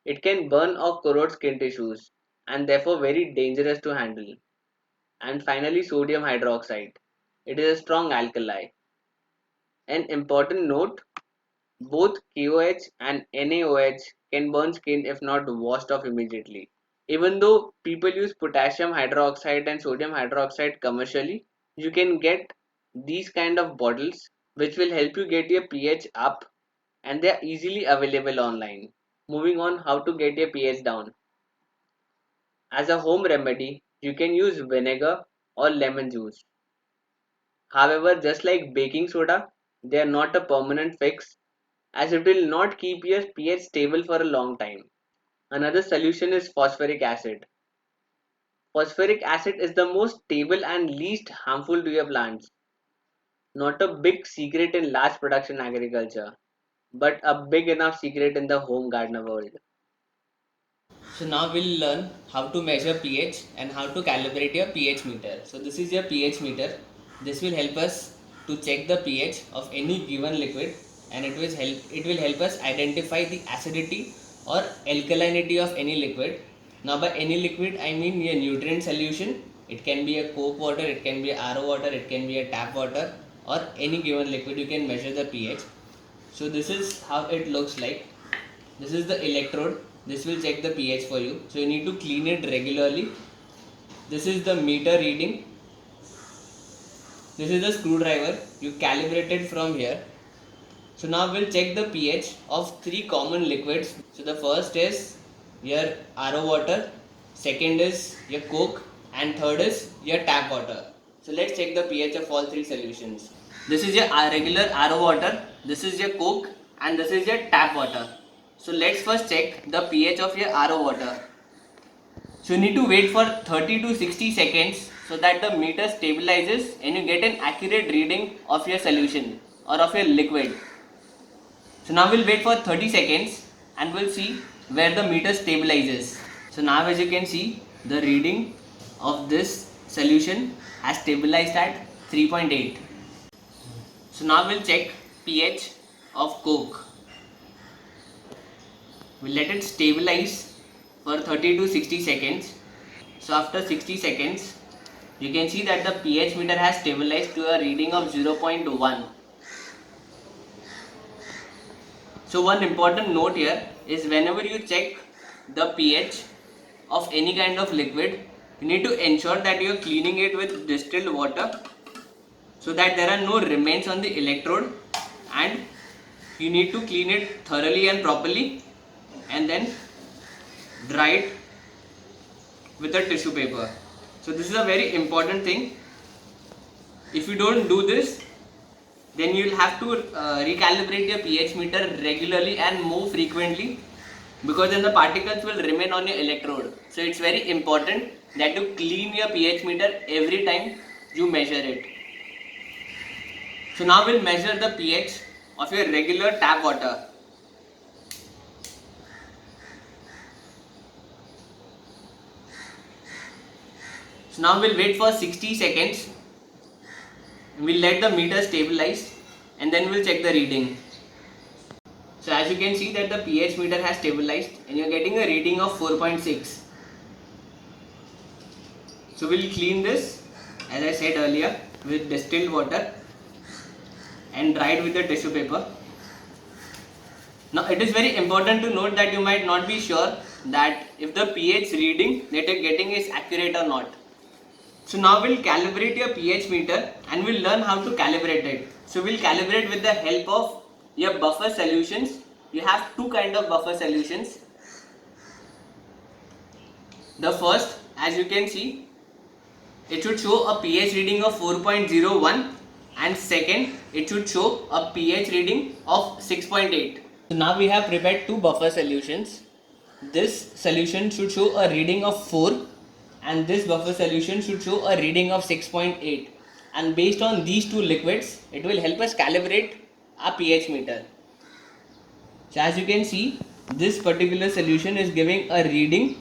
it can burn or corrode skin tissues and therefore very dangerous to handle. And finally, sodium hydroxide. It is a strong alkali. An important note, both KOH and NaOH can burn skin if not washed off immediately. Even though people use potassium hydroxide and sodium hydroxide commercially, you can get these kind of bottles which will help you get your pH up, and they are easily available online. Moving on, how to get your pH down. As a home remedy, you can use vinegar or lemon juice. However, just like baking soda, they are not a permanent fix as it will not keep your pH stable for a long time. Another solution is phosphoric acid. Phosphoric acid is the most stable and least harmful to your plants. Not a big secret in large production agriculture, but a big enough secret in the home gardener world. So now we'll learn how to measure pH and how to calibrate your pH meter. So this is your pH meter. This will help us to check the pH of any given liquid, and it will help us identify the acidity or alkalinity of any liquid. Now by any liquid I mean a nutrient solution. It can be a coke water, it can be a RO water, it can be a tap water, or any given liquid you can measure the pH. So this is how it looks like. This is the electrode. This will check the pH for you. So you need to clean it regularly. This is the meter reading. This is the screwdriver. You calibrate it from here. So now we'll check the pH of three common liquids. So the first is your RO water, second is your coke, and third is your tap water. So let's check the pH of all three solutions. This is your regular RO water, this is your coke, and this is your tap water. So let's first check the pH of your RO water. So you need to wait for 30 to 60 seconds so that the meter stabilizes and you get an accurate reading of your solution or of your liquid. So now we'll wait for 30 seconds and we'll see where the meter stabilizes. So now as you can see, the reading of this solution has stabilized at 3.8. So now we'll check pH of coke. We'll let it stabilize for 30 to 60 seconds. So after 60 seconds, you can see that the pH meter has stabilized to a reading of 0.1. So one important note here is whenever you check the pH of any kind of liquid, you need to ensure that you are cleaning it with distilled water so that there are no remains on the electrode, and you need to clean it thoroughly and properly and then dry it with a tissue paper. So this is a very important thing. If you don't do this, then you will have to recalibrate your pH meter regularly and more frequently, because then the particles will remain on your electrode. So it's very important that you clean your pH meter every time you measure it. So now we'll measure the pH of your regular tap water. So now we'll wait for 60 seconds. We'll let the meter stabilize and then we'll check the reading. So as you can see that the pH meter has stabilized and you're getting a reading of 4.6. So we'll clean this, as I said earlier, with distilled water and dry it with the tissue paper. Now it is very important to note that you might not be sure that if the pH reading that you're getting is accurate or not. So now we'll calibrate your pH meter and we'll learn how to calibrate it. So we'll calibrate with the help of your buffer solutions. You have two kind of buffer solutions. The first, as you can see, it should show a pH reading of 4.01 and second, it should show a pH reading of 6.8. So now we have prepared two buffer solutions. This solution should show a reading of 4 and this buffer solution should show a reading of 6.8, and based on these two liquids it will help us calibrate our pH meter. So as you can see, this particular solution is giving a reading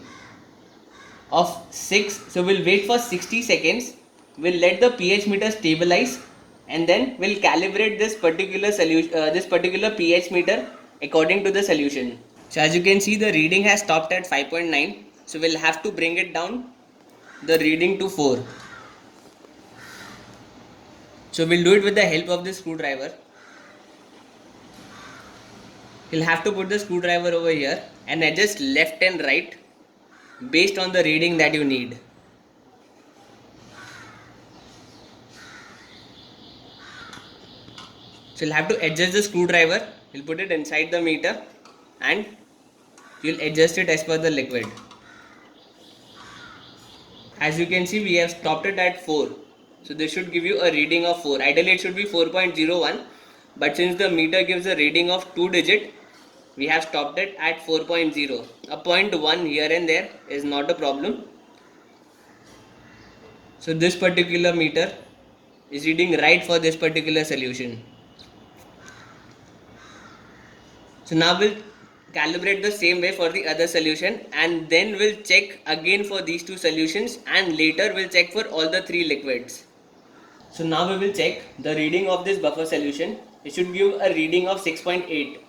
of 6. So we'll wait for 60 seconds, we'll let the pH meter stabilize and then we'll calibrate this particular solution, this particular pH meter according to the solution. So as you can see, the reading has stopped at 5.9. So we'll have to bring it down the reading to 4. So we'll do it with the help of the screwdriver. You'll have to put the screwdriver over here and adjust left and right based on the reading that you need. So you'll have to adjust the screwdriver, you'll put it inside the meter and you'll adjust it as per the liquid. As you can see, we have stopped it at 4. So this should give you a reading of 4. Ideally it should be 4.01, but since the meter gives a reading of 2 digit, we have stopped it at 4.0. A 0.1 here and there is not a problem. So this particular meter is reading right for this particular solution. So now we'll calibrate the same way for the other solution and then we'll check again for these two solutions and later we'll check for all the three liquids. So now we will check the reading of this buffer solution. It should give a reading of 6.8.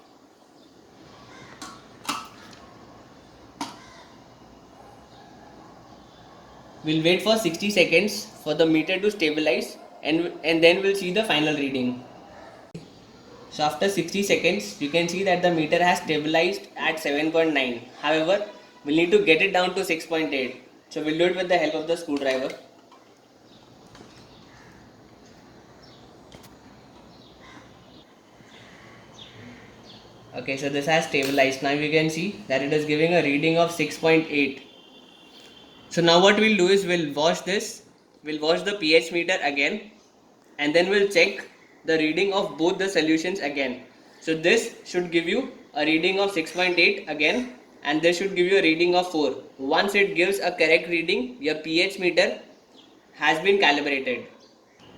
We'll wait for 60 seconds for the meter to stabilize and then we'll see the final reading. So after 60 seconds, you can see that the meter has stabilized at 7.9. However, we'll need to get it down to 6.8. So we'll do it with the help of the screwdriver. Okay, so this has stabilized. Now you can see that it is giving a reading of 6.8. So now what we'll do is we'll wash this. We'll wash the pH meter again and then we'll check the reading of both the solutions again. So this should give you a reading of 6.8 again and this should give you a reading of 4. Once it gives a correct reading, your pH meter has been calibrated.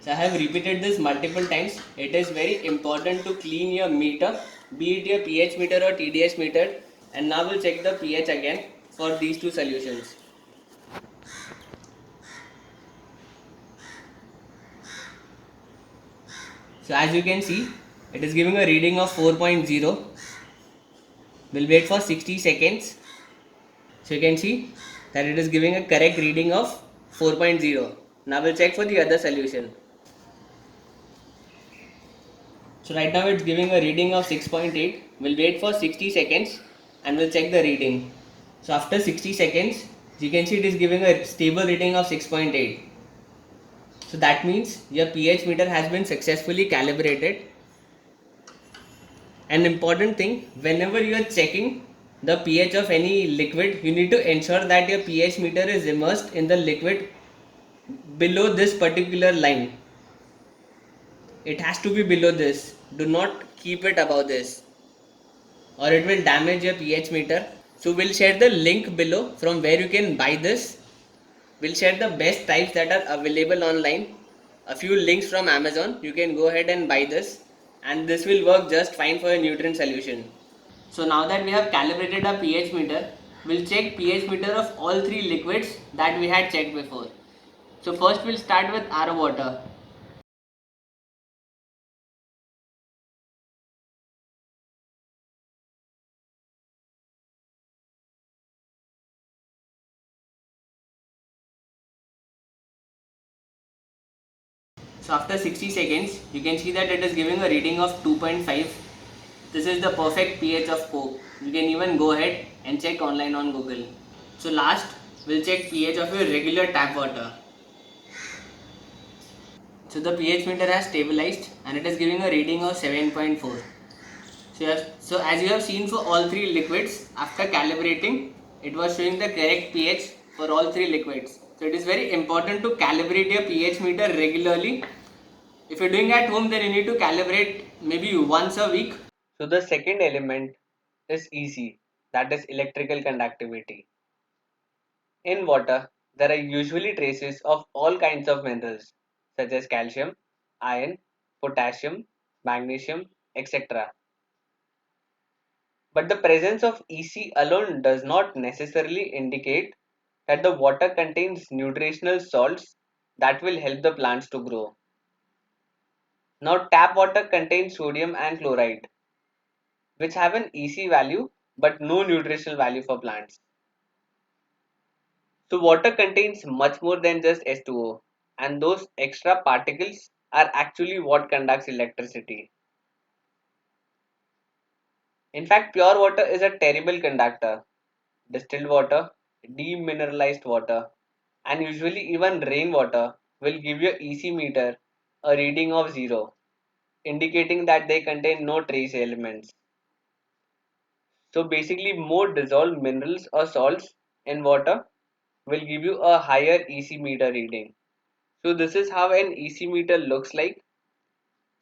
So I have repeated this multiple times. It is very important to clean your meter, be it your pH meter or TDS meter, and now we'll check the pH again for these two solutions. So as you can see, it is giving a reading of 4.0. We'll wait for 60 seconds. So you can see that it is giving a correct reading of 4.0. Now we'll check for the other solution. So right now it's giving a reading of 6.8. We'll wait for 60 seconds and we'll check the reading. So after 60 seconds, you can see it is giving a stable reading of 6.8. So that means your pH meter has been successfully calibrated. An important thing, whenever you are checking the pH of any liquid, you need to ensure that your pH meter is immersed in the liquid below this particular line. It has to be below this. Do not keep it above this or it will damage your pH meter. So we'll share the link below from where you can buy this. We'll share the best types that are available online. A few links from Amazon. You can go ahead and buy this, and this will work just fine for a nutrient solution. So now that we have calibrated our pH meter, we'll check pH meter of all three liquids that we had checked before. So first we'll start with RO water. So after 60 seconds, you can see that it is giving a reading of 2.5. This is the perfect pH of Coke. You can even go ahead and check online on Google. So last, we'll check pH of your regular tap water. So the pH meter has stabilized and it is giving a reading of 7.4. So as you have seen for all three liquids, after calibrating, it was showing the correct pH for all three liquids. So it is very important to calibrate your pH meter regularly. If you're doing at home, then you need to calibrate maybe once a week. So the second element is EC, that is electrical conductivity. In water, there are usually traces of all kinds of minerals such as calcium, iron, potassium, magnesium, etc. But the presence of EC alone does not necessarily indicate that the water contains nutritional salts that will help the plants to grow. Now, tap water contains sodium and chloride, which have an EC value but no nutritional value for plants. So, water contains much more than just H2O, and those extra particles are actually what conducts electricity. In fact, pure water is a terrible conductor. Distilled water, demineralized water, and usually even rainwater will give your EC meter a reading of 0, indicating that they contain no trace elements. So basically, more dissolved minerals or salts in water will give you a higher EC meter reading. So this is how an EC meter looks like.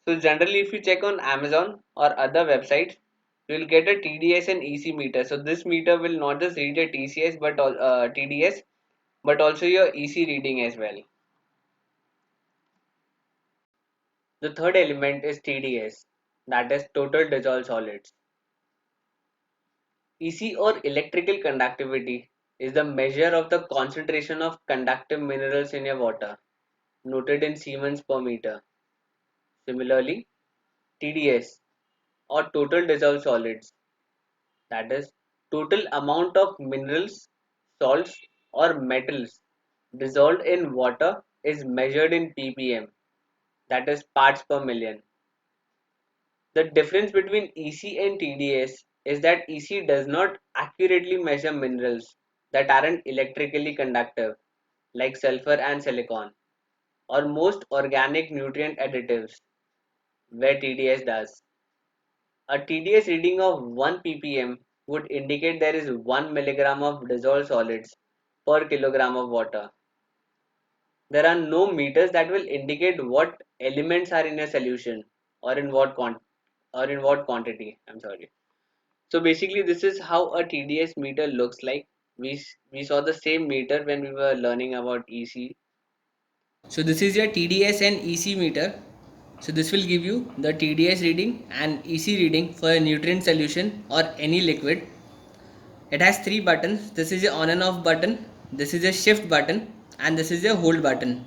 So generally, if you check on Amazon or other websites, you will get a TDS and EC meter. So this meter will not just read your TCS but TDS, but also your EC reading as well. The third element is TDS, that is total dissolved solids. EC or electrical conductivity is the measure of the concentration of conductive minerals in your water, noted in Siemens per meter. Similarly, TDS or total dissolved solids, that is total amount of minerals, salts or metals dissolved in water, is measured in ppm, that is parts per million. The difference between EC and TDS is that EC does not accurately measure minerals that aren't electrically conductive, like sulfur and silicon, or most organic nutrient additives, where TDS does. A TDS reading of 1 ppm would indicate there is 1 milligram of dissolved solids per kilogram of water. There are no meters that will indicate what elements are in a solution or in what quantity. I'm sorry. So basically, this is how a TDS meter looks like. We saw the same meter when we were learning about EC. So this is your TDS and EC meter. So this will give you the TDS reading and EC reading for a nutrient solution or any liquid. It has three buttons. This is a on and off button. This is a shift button and this is a hold button.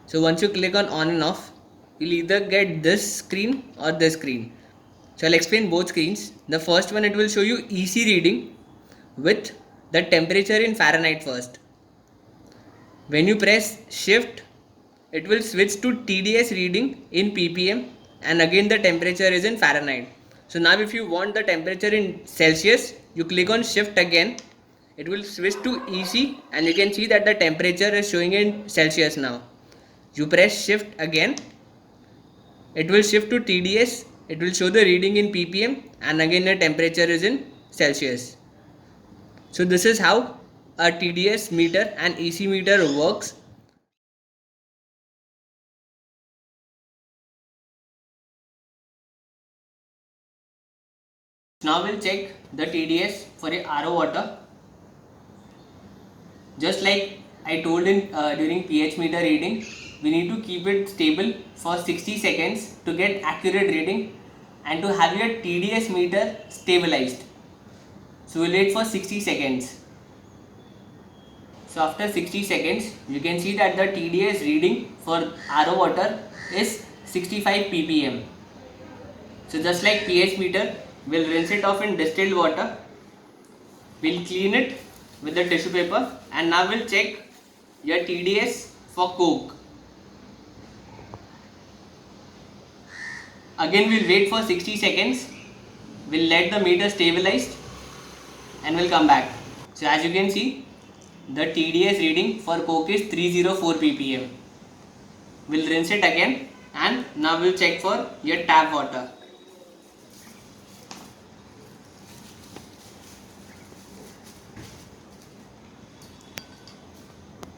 So once you click on and off, you'll either get this screen or this screen. So I'll explain both screens. The first one, it will show you EC reading with the temperature in Fahrenheit first. When you press shift, it will switch to TDS reading in ppm and again the temperature is in Fahrenheit. So now if you want the temperature in Celsius, you click on shift again, it will switch to EC and you can see that the temperature is showing in Celsius now. You press shift again, it will shift to TDS, it will show the reading in ppm and again the temperature is in Celsius. So this is how a TDS meter and EC meter works. Now we'll check the TDS for a RO water. Just like I told in during pH meter reading, we need to keep it stable for 60 seconds to get accurate reading and to have your TDS meter stabilized. So we'll wait for 60 seconds. So after 60 seconds, you can see that the TDS reading for RO water is 65 ppm. So just like pH meter, we'll rinse it off in distilled water. We'll clean it with the tissue paper and now we'll check your TDS for Coke. Again we'll wait for 60 seconds. We'll let the meter stabilize and we'll come back. So as you can see, the TDS reading for Coke is 304 ppm. We'll rinse it again and now we'll check for your tap water.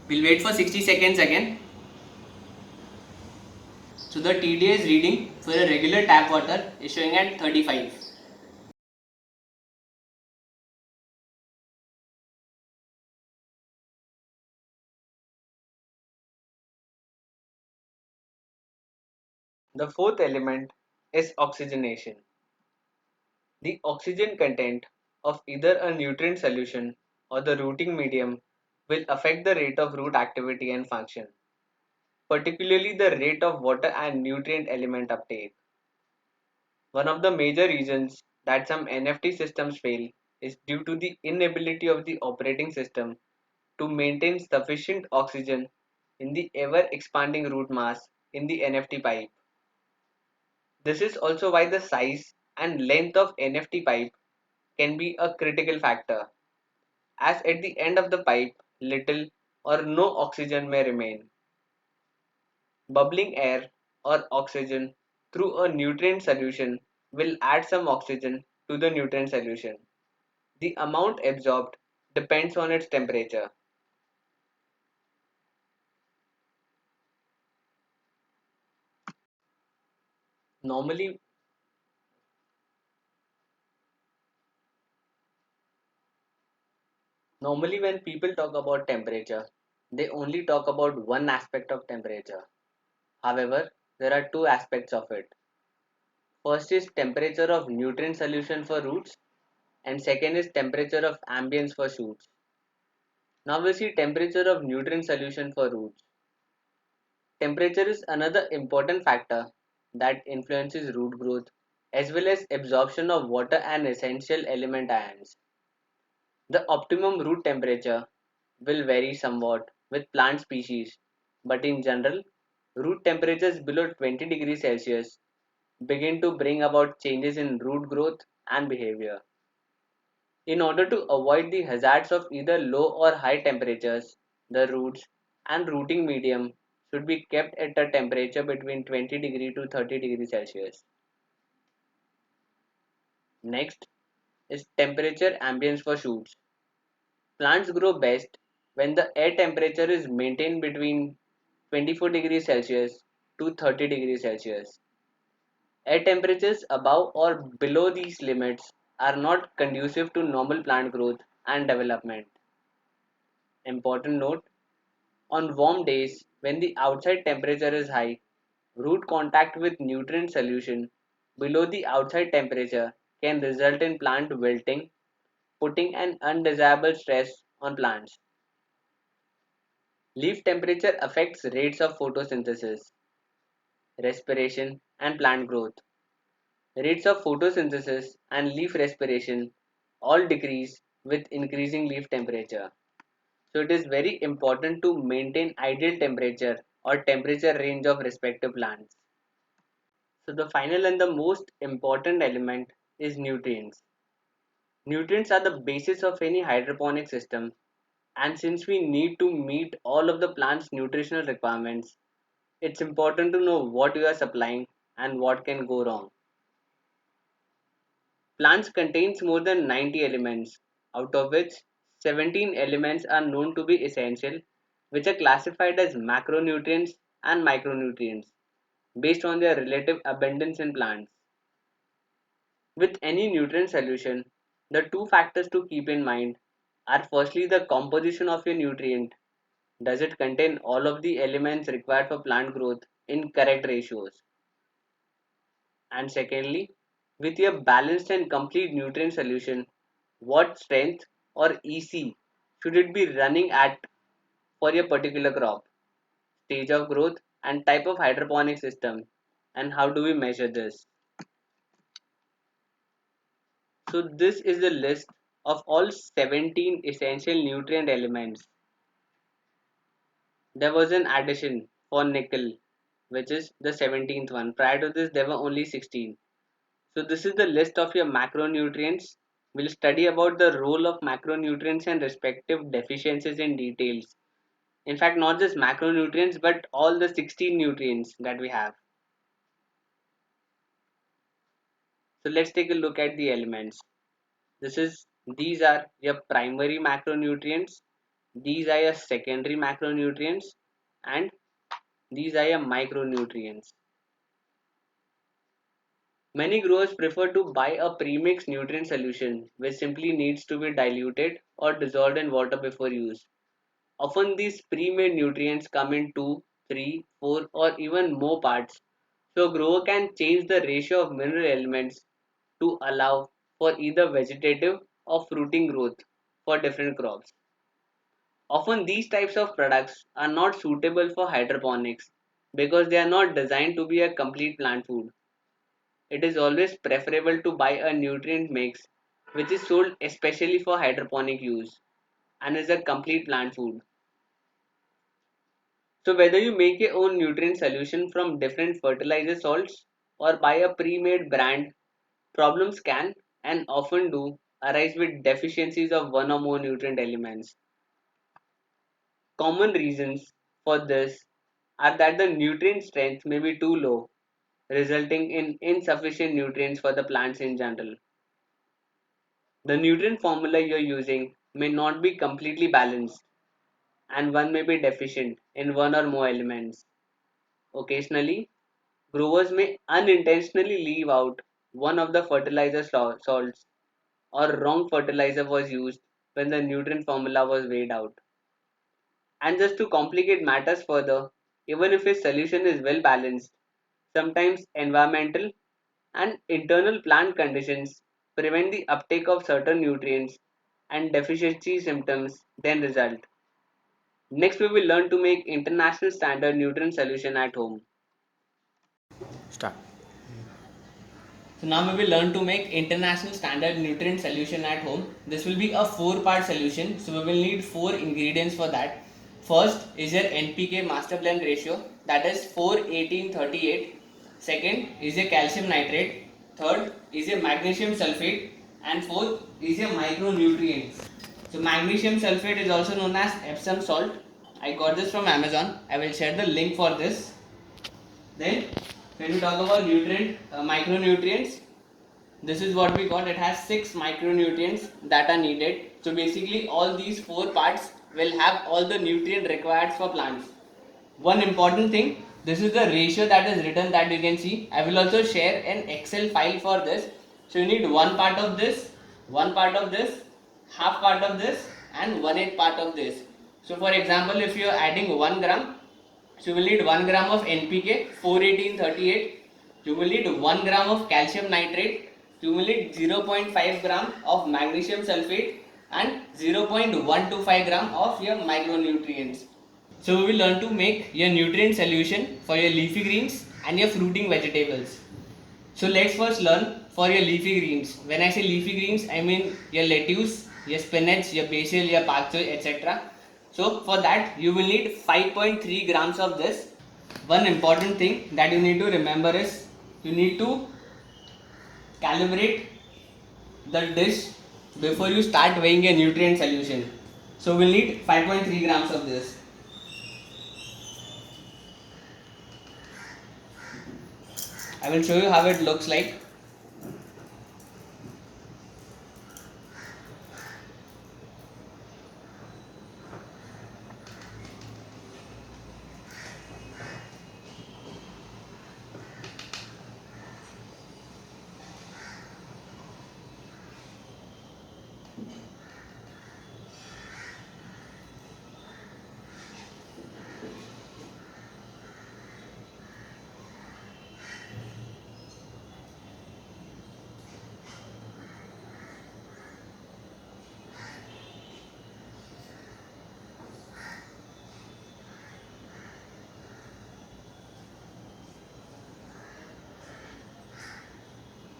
We'll wait for 60 seconds again. So the TDS reading for a regular tap water is showing at 35. The fourth element is oxygenation. The oxygen content of either a nutrient solution or the rooting medium will affect the rate of root activity and function, particularly the rate of water and nutrient element uptake. One of the major reasons that some NFT systems fail is due to the inability of the operating system to maintain sufficient oxygen in the ever expanding root mass in the NFT pipe. This is also why the size and length of NFT pipe can be a critical factor, as at the end of the pipe little or no oxygen may remain. Bubbling air or oxygen through a nutrient solution will add some oxygen to the nutrient solution. The amount absorbed depends on its temperature. Normally, normally when people talk about temperature, they only talk about one aspect of temperature. However, there are two aspects of it. First is temperature of nutrient solution for roots, and second is temperature of ambience for shoots. Now we see temperature of nutrient solution for roots. Temperature is another important factor that influences root growth as well as absorption of water and essential element ions. The optimum root temperature will vary somewhat with plant species, but in general, root temperatures below 20 degrees Celsius begin to bring about changes in root growth and behavior. In order to avoid the hazards of either low or high temperatures, the roots and rooting medium should be kept at a temperature between 20 degree to 30 degrees Celsius. Next is temperature ambience for shoots. Plants grow best when the air temperature is maintained between 24 degrees Celsius to 30 degrees Celsius. Air temperatures above or below these limits are not conducive to normal plant growth and development. Important note: on warm days when the outside temperature is high, root contact with nutrient solution below the outside temperature can result in plant wilting, putting an undesirable stress on plants. Leaf temperature affects rates of photosynthesis, respiration, and plant growth. Rates of photosynthesis and leaf respiration all decrease with increasing leaf temperature. So it is very important to maintain ideal temperature or temperature range of respective plants. So the final and the most important element is nutrients. Nutrients are the basis of any hydroponic system, and since we need to meet all of the plant's nutritional requirements, it's important to know what you are supplying and what can go wrong. Plants contains more than 90 elements, out of which 17 elements are known to be essential, which are classified as macronutrients and micronutrients based on their relative abundance in plants. With any nutrient solution, the two factors to keep in mind are firstly the composition of your nutrient Does it contain all of the elements required for plant growth in correct ratios? And secondly, with your balanced and complete nutrient solution, what strength or EC should it be running at for your particular crop, stage of growth, and type of hydroponic system? And how do we measure this? So this is the list of all 17 essential nutrient elements. There was an addition for nickel, which is the 17th one. Prior to this, there were only 16. So this is the list of your macronutrients. We'll study about the role of macronutrients and respective deficiencies in details. In fact, not just macronutrients, but all the 16 nutrients that we have. So let's take a look at the elements. These are your primary macronutrients, these are your secondary macronutrients, and these are your micronutrients. Many growers prefer to buy a premixed nutrient solution which simply needs to be diluted or dissolved in water before use. Often these pre-made nutrients come in 2, 3, 4 or even more parts, so a grower can change the ratio of mineral elements to allow for either vegetative or fruiting growth for different crops. Often these types of products are not suitable for hydroponics because they are not designed to be a complete plant food. It is always preferable to buy a nutrient mix which is sold especially for hydroponic use and is a complete plant food. So whether you make your own nutrient solution from different fertilizer salts or buy a pre-made brand, problems can and often do arise with deficiencies of one or more nutrient elements. Common reasons for this are that the nutrient strength may be too low, resulting in insufficient nutrients for the plants in general. The nutrient formula you're using may not be completely balanced, and one may be deficient in one or more elements. Occasionally, growers may unintentionally leave out one of the fertilizer salts, or wrong fertilizer was used when the nutrient formula was weighed out. And just to complicate matters further, even if a solution is well balanced, sometimes environmental and internal plant conditions prevent the uptake of certain nutrients and deficiency symptoms then result. Next, we will learn to make international standard nutrient solution at home. Start. So now we will learn to make international standard nutrient solution at home. This will be a 4-part solution. So we will need 4 ingredients for that. First is your NPK master blend ratio, that is 4:18:38. Second is your calcium nitrate. Third is your magnesium sulfate. And fourth is your micronutrients. So magnesium sulfate is also known as Epsom salt. I got this from Amazon. I will share the link for this. Then when we talk about micronutrients, this is what we got. It has 6 micronutrients that are needed. So basically all these 4 parts will have all the nutrient required for plants. One important thing, this is the ratio that is written that you can see. I will also share an Excel file for this. So you need one part of this, one part of this, half part of this, and 1/8 part of this. So for example, if you are adding 1 gram, so you will need 1 gram of NPK 4:18:38. You will need 1 gram of calcium nitrate. You will need 0.5 gram of magnesium sulfate and 0.125 gram of your micronutrients. So we will learn to make your nutrient solution for your leafy greens and your fruiting vegetables. So let's first learn for your leafy greens. When I say leafy greens, I mean your lettuce, your spinach, your basil, your pak choi, etc. So for that you will need 5.3 grams of this. One important thing that you need to remember is you need to calibrate the dish before you start weighing a nutrient solution. So we'll need 5.3 grams of this. I will show you how it looks like.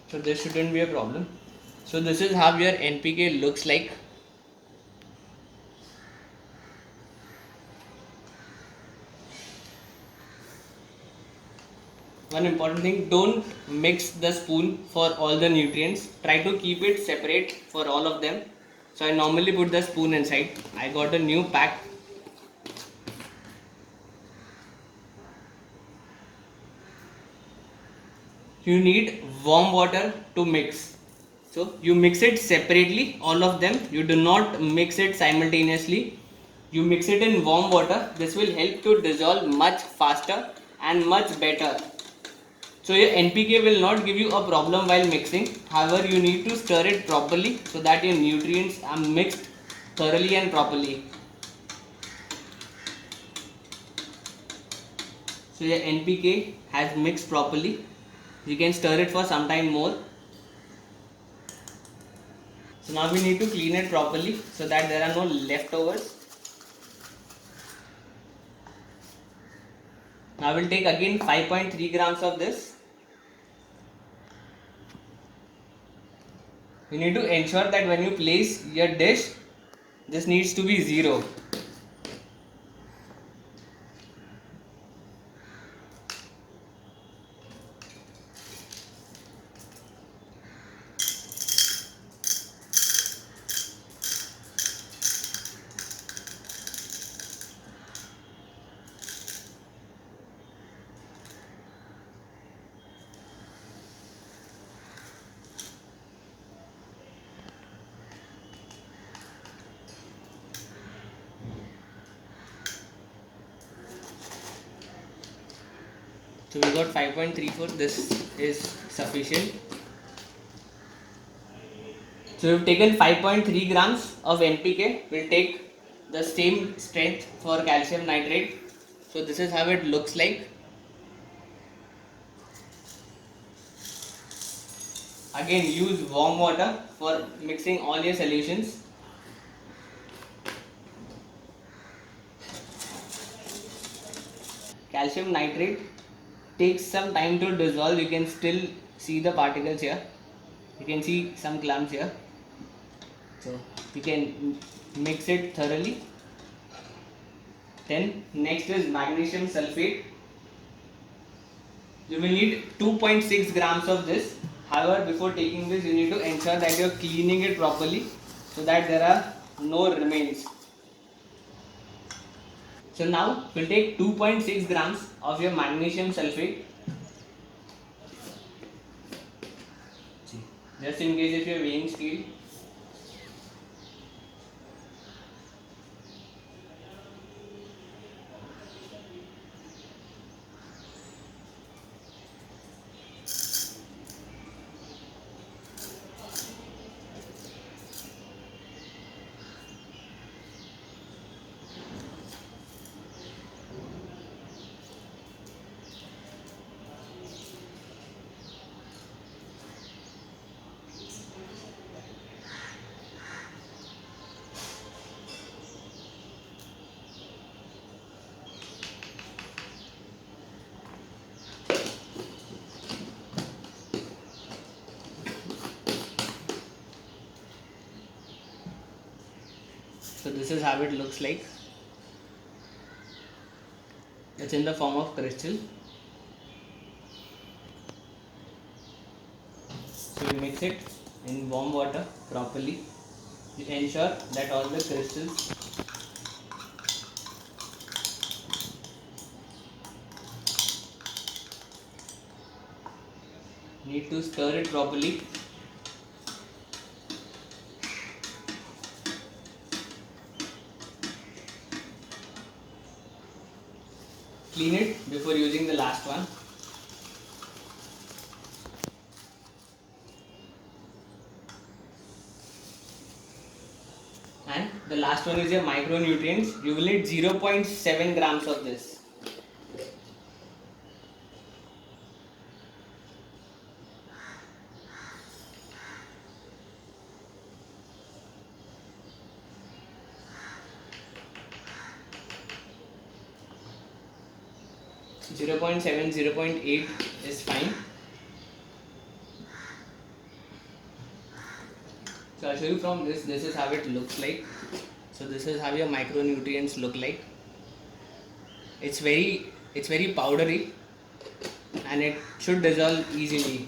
So this shouldn't be a problem. So this is how your NPK looks like. One important thing, don't mix the spoon for all the nutrients. Try to keep it separate for all of them. So I normally put the spoon inside. I got a new pack. You need warm water to mix. So you mix it separately, all of them. You do not mix it simultaneously. You mix it in warm water. This will help to dissolve much faster and much better. So your NPK will not give you a problem while mixing. However, you need to stir it properly so that your nutrients are mixed thoroughly and properly. So your NPK has mixed properly. You can stir it for some time more. So now we need to clean it properly so that there are no leftovers. Now we'll take again 5.3 grams of this. You need to ensure that when you place your dish, this needs to be 0. So we got 5.34. This is sufficient. So we've taken 5.3 grams of NPK. We'll take the same strength for calcium nitrate. So this is how it looks like. Again, use warm water for mixing all your solutions. Calcium nitrate takes some time to dissolve. You can still see the particles here. You can see some clumps here. So you can mix it thoroughly. Then next is magnesium sulfate. You will need 2.6 grams of this. However, before taking this, you need to ensure that you are cleaning it properly so that there are no remains. So now we'll take 2.6 grams of your magnesium sulfate. Just in case if you are weighing scale. So this is how it looks like. It's in the form of crystal. So you mix it in warm water properly. You ensure that all the crystals need to stir it properly. Clean it before using the last one. And the last one is your micronutrients. You will need 0.7 grams of this. Zero point 0.7, 0.8 is fine. So I'll show you from this. This is how it looks like. So this is how your micronutrients look like. It's very powdery and it should dissolve easily.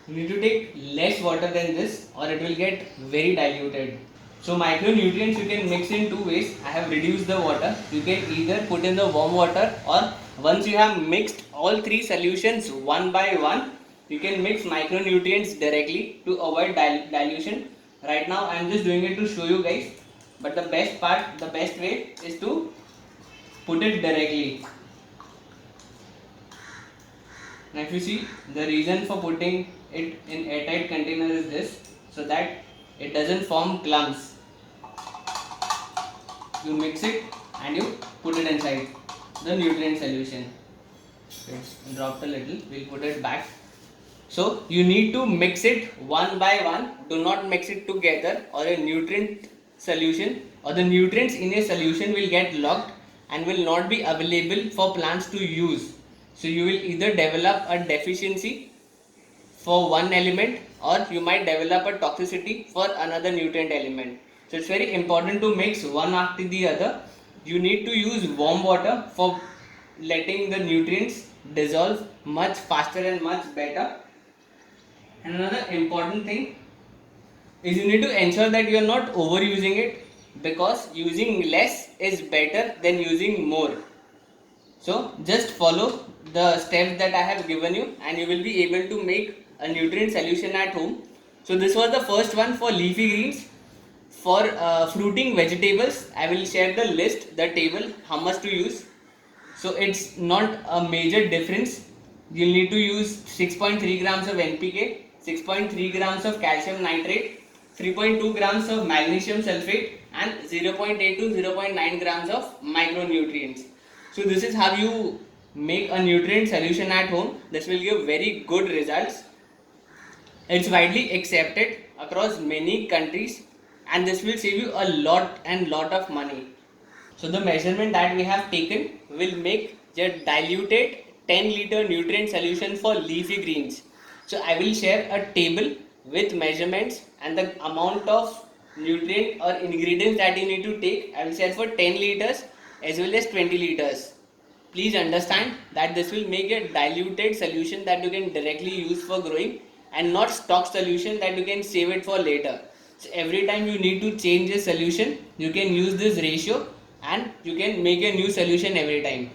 You need to take less water than this or it will get very diluted. So micronutrients you can mix in two ways. I have reduced the water. You can either put in the warm water, or once you have mixed all three solutions one by one, you can mix micronutrients directly to avoid dilution. Right now I am just doing it to show you guys. But the best part, the best way is to put it directly. Now if you see, the reason for putting it in airtight container is this, so that it doesn't form clumps. You mix it and you put it inside the nutrient solution. It's dropped a little, we'll put it back. So you need to mix it one by one. Do not mix it together or a nutrient solution or the nutrients in a solution will get locked and will not be available for plants to use. So you will either develop a deficiency for one element or you might develop a toxicity for another nutrient element. So it's very important to mix one after the other. You need to use warm water for letting the nutrients dissolve much faster and much better. And another important thing is you need to ensure that you are not overusing it, because using less is better than using more. So just follow the steps that I have given you and you will be able to make a nutrient solution at home. So this was the first one for leafy greens. For fruiting vegetables, I will share the list, the table, how much to use. So it's not a major difference. You'll need to use 6.3 grams of NPK, 6.3 grams of calcium nitrate, 3.2 grams of magnesium sulfate and 0.8 to 0.9 grams of micronutrients. So this is how you make a nutrient solution at home. This will give very good results. It's widely accepted across many countries and this will save you a lot of money. So the measurement that we have taken will make a diluted 10-liter nutrient solution for leafy greens. So I will share a table with measurements and the amount of nutrient or ingredients that you need to take. I will share for 10 liters as well as 20 liters. Please understand that this will make a diluted solution that you can directly use for growing and not stock solution that you can save it for later. So every time you need to change a solution, you can use this ratio and you can make a new solution every time.